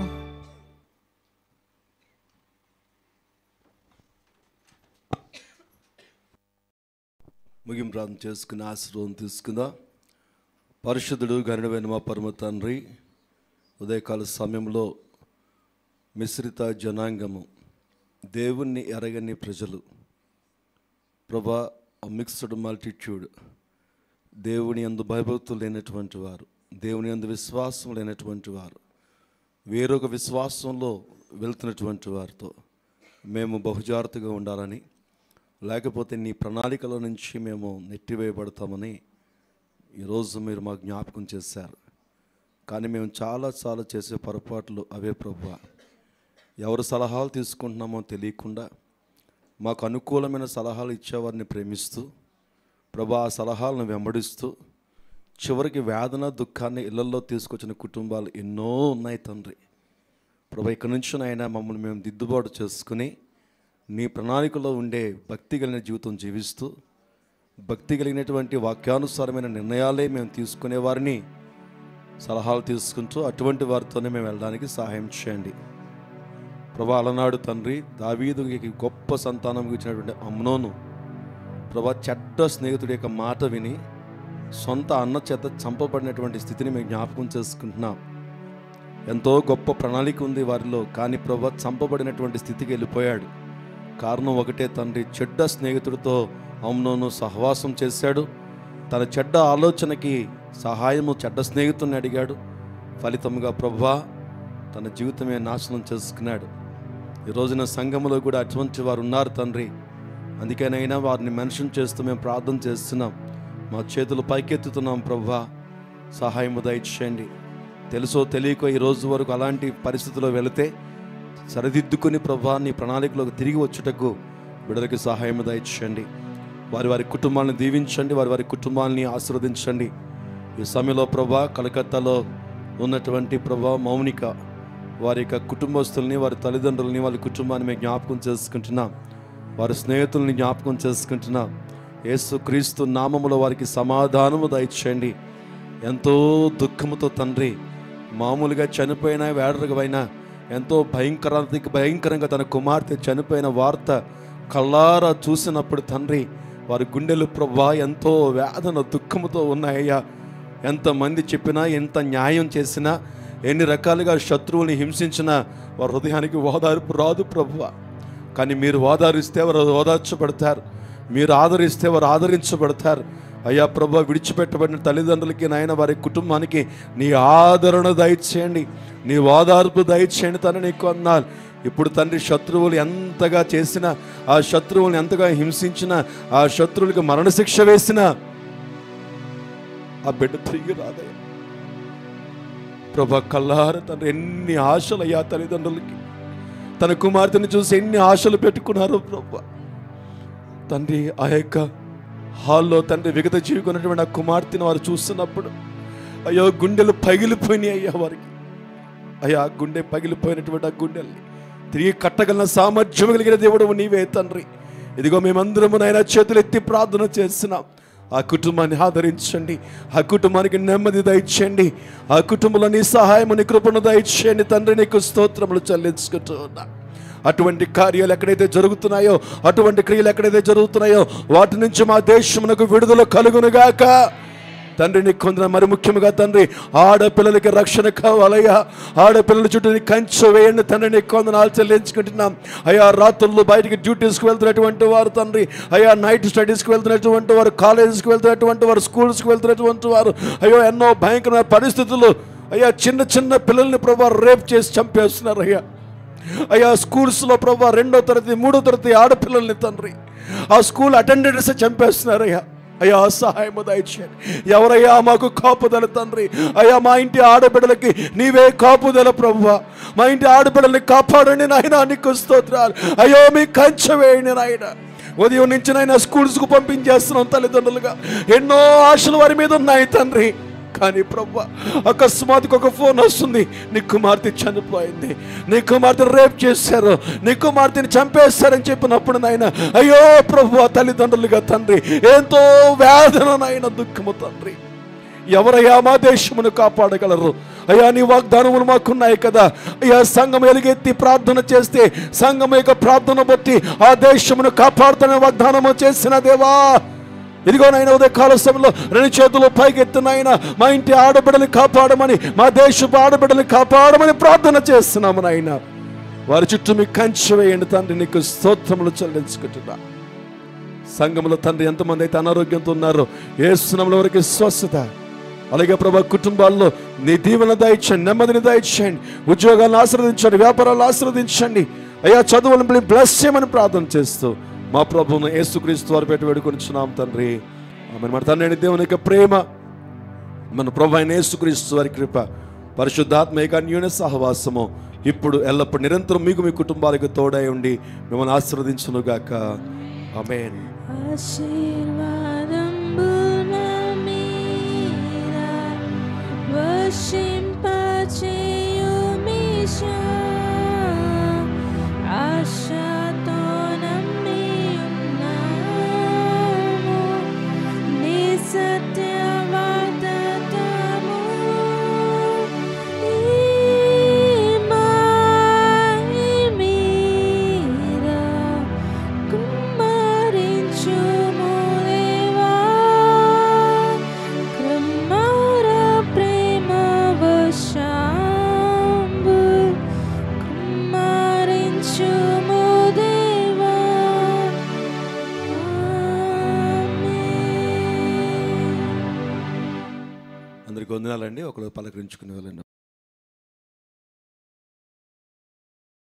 ముగింపు ప్రార్థన చేసుకుని ఆశీర్వాదం తీసుకుందాం. పరిశుద్ధుడు గరుడైన మా పరమ తండ్రి, ఉదయకాల సమయంలో మిశ్రిత జనాంగము, దేవుణ్ణి ఎరగని ప్రజలు, ప్రభా మిక్స్డ్ మల్టిట్యూడ్, దేవుని యందు భయభక్తులు లేనటువంటి వారు, దేవుని యందు విశ్వాసం లేనటువంటి వారు, వేరొక విశ్వాసంలో వెళ్తున్నటువంటి వారితో మేము బహుజాగ్రత్తగా ఉండాలని, లేకపోతే నీ ప్రణాళికల నుంచి మేము నెట్టివేయబడతామని ఈరోజు మీరు మాకు జ్ఞాపకం చేశారు. కానీ మేము చాలా చేసే పొరపాట్లు అవే ప్రభువా. ఎవరు సలహాలు తీసుకుంటున్నామో తెలియకుండా మాకు అనుకూలమైన సలహాలు ఇచ్చేవారిని ప్రేమిస్తూ ప్రభా ఆ సలహాలను వెంబడిస్తూ చివరికి వేదన దుఃఖాన్ని ఇళ్లలో తీసుకొచ్చిన కుటుంబాలు ఎన్నో ఉన్నాయి తండ్రి. ప్రభా ఇక్కడి నుంచి నాయన మమ్మల్ని మేము దిద్దుబాటు చేసుకుని నీ ప్రణాళికలో ఉండే భక్తి కలిగిన జీవితం జీవిస్తూ భక్తి కలిగినటువంటి వాక్యానుసారమైన నిర్ణయాలే మేము తీసుకునే వారిని సలహాలు తీసుకుంటూ అటువంటి వారితోనే మేము వెళ్ళడానికి సహాయం చేయండి ప్రభా. అలనాడు తండ్రి దావీదుకి గొప్ప సంతానం ఇచ్చినటువంటి అమ్నోను ప్రభా చెడ్డ స్నేహితుడి యొక్క మాట విని సొంత అన్న చేత చంపబడినటువంటి స్థితిని మేము జ్ఞాపకం చేసుకుంటున్నాం. ఎంతో గొప్ప ప్రణాళిక ఉంది వారిలో, కానీ ప్రభా చంపబడినటువంటి స్థితికి వెళ్ళిపోయాడు. కారణం ఒకటే తండ్రి, చెడ్డ స్నేహితుడితో అమ్నోను సహవాసం చేశాడు. తన చెడ్డ ఆలోచనకి సహాయము చెడ్డ స్నేహితుడిని అడిగాడు. ఫలితంగా ప్రభువా తన జీవితమే నాశనం చేసుకున్నాడు. ఈ రోజున సంఘములో కూడా అటువంటి వారు ఉన్నారు తండ్రి. అందుకేనైనా వారిని మెన్షన్ చేస్తూ మేము ప్రార్థన చేస్తున్నాం. మా చేతులు పైకెత్తుతున్నాం ప్రభువా, సహాయము దయచేయండి. తెలుసో తెలియకో ఈ రోజు వరకు అలాంటి పరిస్థితిలో వెళితే సరిదిద్దుకుని ప్రభువా నీ ప్రణాళికలోకి తిరిగి వచ్చుటకు బిడ్డలకి సహాయము దయచేయండి. వారి కుటుంబాలను దీవించండి, వారి కుటుంబాలని ఆశీర్వదించండి. ఈ సమయంలో ప్రభా కలకత్తాలో ఉన్నటువంటి ప్రభా మౌనిక వారి యొక్క కుటుంబస్తుల్ని, వారి తల్లిదండ్రులని, వారి కుటుంబాన్ని మేము జ్ఞాపకం చేసుకుంటున్నాం. వారి స్నేహితుల్ని జ్ఞాపకం చేసుకుంటున్నాం. యేసు క్రీస్తు నామములో వారికి సమాధానము దయచేయండి. ఎంతో దుఃఖముతో తండ్రి, మామూలుగా చనిపోయిన వేడరగైనా ఎంతో భయంకరంగా తన కుమార్తె చనిపోయిన వార్త కళ్ళారా చూసినప్పుడు తండ్రి వారి గుండెలు ప్రభా ఎంతో వేదన దుఃఖముతో ఉన్నాయ్యా. ఎంతమంది చెప్పినా, ఎంత న్యాయం చేసినా, ఎన్ని రకాలుగా శత్రువుని హింసించినా వారి హృదయానికి ఓదార్పు రాదు ప్రభువా. కానీ మీరు ఓదారిస్తే వారు ఓదార్చబడతారు, మీరు ఆదరిస్తే వారు ఆదరించబడతారు. అయ్యా ప్రభా, విడిచిపెట్టబడిన తల్లిదండ్రులకి నాయన వారి కుటుంబానికి నీ ఆదరణ దయచేయండి, నీ ఓదార్పు దయచేయండి తండ్రి. నీకు అన్నారు ఇప్పుడు తండ్రి శత్రువులు ఎంతగా చేసినా, ఆ శత్రువుల్ని ఎంతగా హింసించినా, ఆ శత్రువులకు మరణశిక్ష వేసినా ఆ బిడ్డ తిరిగి రాదయ్యా ప్రభా. కల్లార తండ్రి ఎన్ని ఆశలు అయ్యా తల్లిదండ్రులకి, తన కుమార్తెను చూసి ఎన్ని ఆశలు పెట్టుకున్నారు ప్రభా. తండ్రి ఆ యొక్క హాల్లో తండ్రి విగత జీవికున్నటువంటి ఆ కుమార్తెను వారు చూస్తున్నప్పుడు అయ్యో గుండెలు పగిలిపోయినాయి అయ్యా వారికి. అయ్యా గుండె పగిలిపోయినటువంటి ఆ గుండెల్ని తిరిగి కట్టగలిగిన సామర్థ్యం కలిగిన దేవుడు నీవే తండ్రి. ఇదిగో మేమందరము నాయన చేతులు ఎత్తి ప్రార్థన చేస్తున్నాం. ఆ కుటుంబాన్ని ఆదరించండి, ఆ కుటుంబానికి నెమ్మది దయచేయండి, ఆ కుటుంబంలో నీ సహాయము నీ కృపను దయచేయండి తండ్రి. నీకు స్తోత్రములు చెల్లించుకుంటూ ఉన్నా. అటువంటి కార్యాలు ఎక్కడైతే జరుగుతున్నాయో, అటువంటి క్రియలు ఎక్కడైతే జరుగుతున్నాయో వాటి నుంచి మా దేశమునకు విడుదల కలుగునుగాక తండ్రి. నీకు కొందరు మరి ముఖ్యంగా తండ్రి ఆడపిల్లలకి రక్షణ కావాలయ్యా. ఆడపిల్లల చుట్టూ నీ కంచె వేయండి తండ్రి. నీకు కొందనాలు చెల్లించుకుంటున్నాం అయ్యా. రాత్రుల్లో బయటికి డ్యూటీస్కి వెళ్తున్నటువంటి వారు తండ్రి, అయ్యా నైట్ స్టడీస్కి వెళ్తున్నటువంటి వారు, కాలేజీస్కి వెళ్తున్నటువంటి వారు, స్కూల్స్కి వెళ్తున్నటువంటి వారు, అయ్యో ఎన్నో భయంకరమైన పరిస్థితులు అయ్యా. చిన్న పిల్లల్ని ప్రభా రేప్ చేసి చంపేస్తున్నారు అయ్యా. అయ్యా స్కూల్స్లో ప్రభా 2వ తరగతి 3వ తరగతి ఆడపిల్లల్ని తండ్రి ఆ స్కూల్ అటెండెన్స్ చంపేస్తున్నారు అయ్యా. అయ్యా సహాయము దయచేయండి. ఎవరయ్యా మాకు కాపుదల తండ్రి? అయ్యా మా ఇంటి ఆడబిడ్డలకి నీవే కాపుదల ప్రభువా. మా ఇంటి ఆడబిడ్డల్ని కాపాడండి నాయన. నీకు స్తోత్రాలు. అయ్యో మీ కంచె వేయండి నాయన. ఉదయం నుంచి నాయన స్కూల్స్కు పంపించేస్తున్నాం తల్లిదండ్రులుగా. ఎన్నో ఆశలు వారి మీద ఉన్నాయి తండ్రి. కానీ ప్రభువా అకస్మాత్తుగా ఒక ఫోన్ వస్తుంది, నీ కుమార్తె చనిపోయింది, నీ కుమార్తె రేప్ చేశారు, నీ కుమార్తెని చంపేస్తారని చెప్పినప్పుడు నాయన అయ్యో ప్రభువా తల్లిదండ్రులుగా తండ్రి ఎంతో వేదన నాయన, దుఃఖము తండ్రి. ఎవరయ్యా మా దేశమును కాపాడగలరు? అయ్యా నీ వాగ్దానములు మాకున్నాయి కదా అయ్యా. సంఘం ఎలుగెత్తి ప్రార్థన చేస్తే సంఘం యొక్క ప్రార్థన బట్టి ఆ దేశమును కాపాడుతున్న వాగ్దానము చేసిన దేవా, ఇదిగో నాయన ఉదయకాల సమయంలో 2 చేతులు పైకెత్తునైనా మా ఇంటి ఆడబిడ్డని కాపాడమని, మా దేశపు ఆడబిడ్డని కాపాడమని ప్రార్థన చేస్తున్నాము నాయన. వారి చుట్టూ మీ కంచె వేయండి తండ్రి. నీకు స్తోత్రములు చెల్లించుకుంటున్నా. సంఘములో తండ్రి ఎంతమంది అయితే అనారోగ్యంతో ఉన్నారో యేసు నామములో వారికి స్వస్థత. అలాగే ప్రభా కుటుంబాల్లో నీ దీవెన దయచేయండి, నెమ్మదిని దయచేయండి, ఉద్యోగాలను ఆశీర్వదించండి, వ్యాపారాలు ఆశీర్వదించండి. అయ్యా చదువులను బ్లెస్ చేయమని ప్రార్థన చేస్తూ మా ప్రభువును యేసుక్రీస్తు వారి పేట వేడుకొనిచున్నాం తండ్రి. ఆమేన్. మన తండ్రి దేవుని యొక్క ప్రేమ, మన ప్రభు అయిన యేసుక్రీస్తు వారి కృప, పరిశుద్ధాత్మ యొక్క అన్యోన్య సహవాసము ఇప్పుడు ఎల్లప్పుడు నిరంతరం మీకు మీ కుటుంబాలకు తోడై ఉండి మిమ్మల్ని ఆశీర్వదించును గాక. ఆమేన్. అందరికీ వందనాలండి. ఒకరు పలకరించుకునే వాళ్ళండి.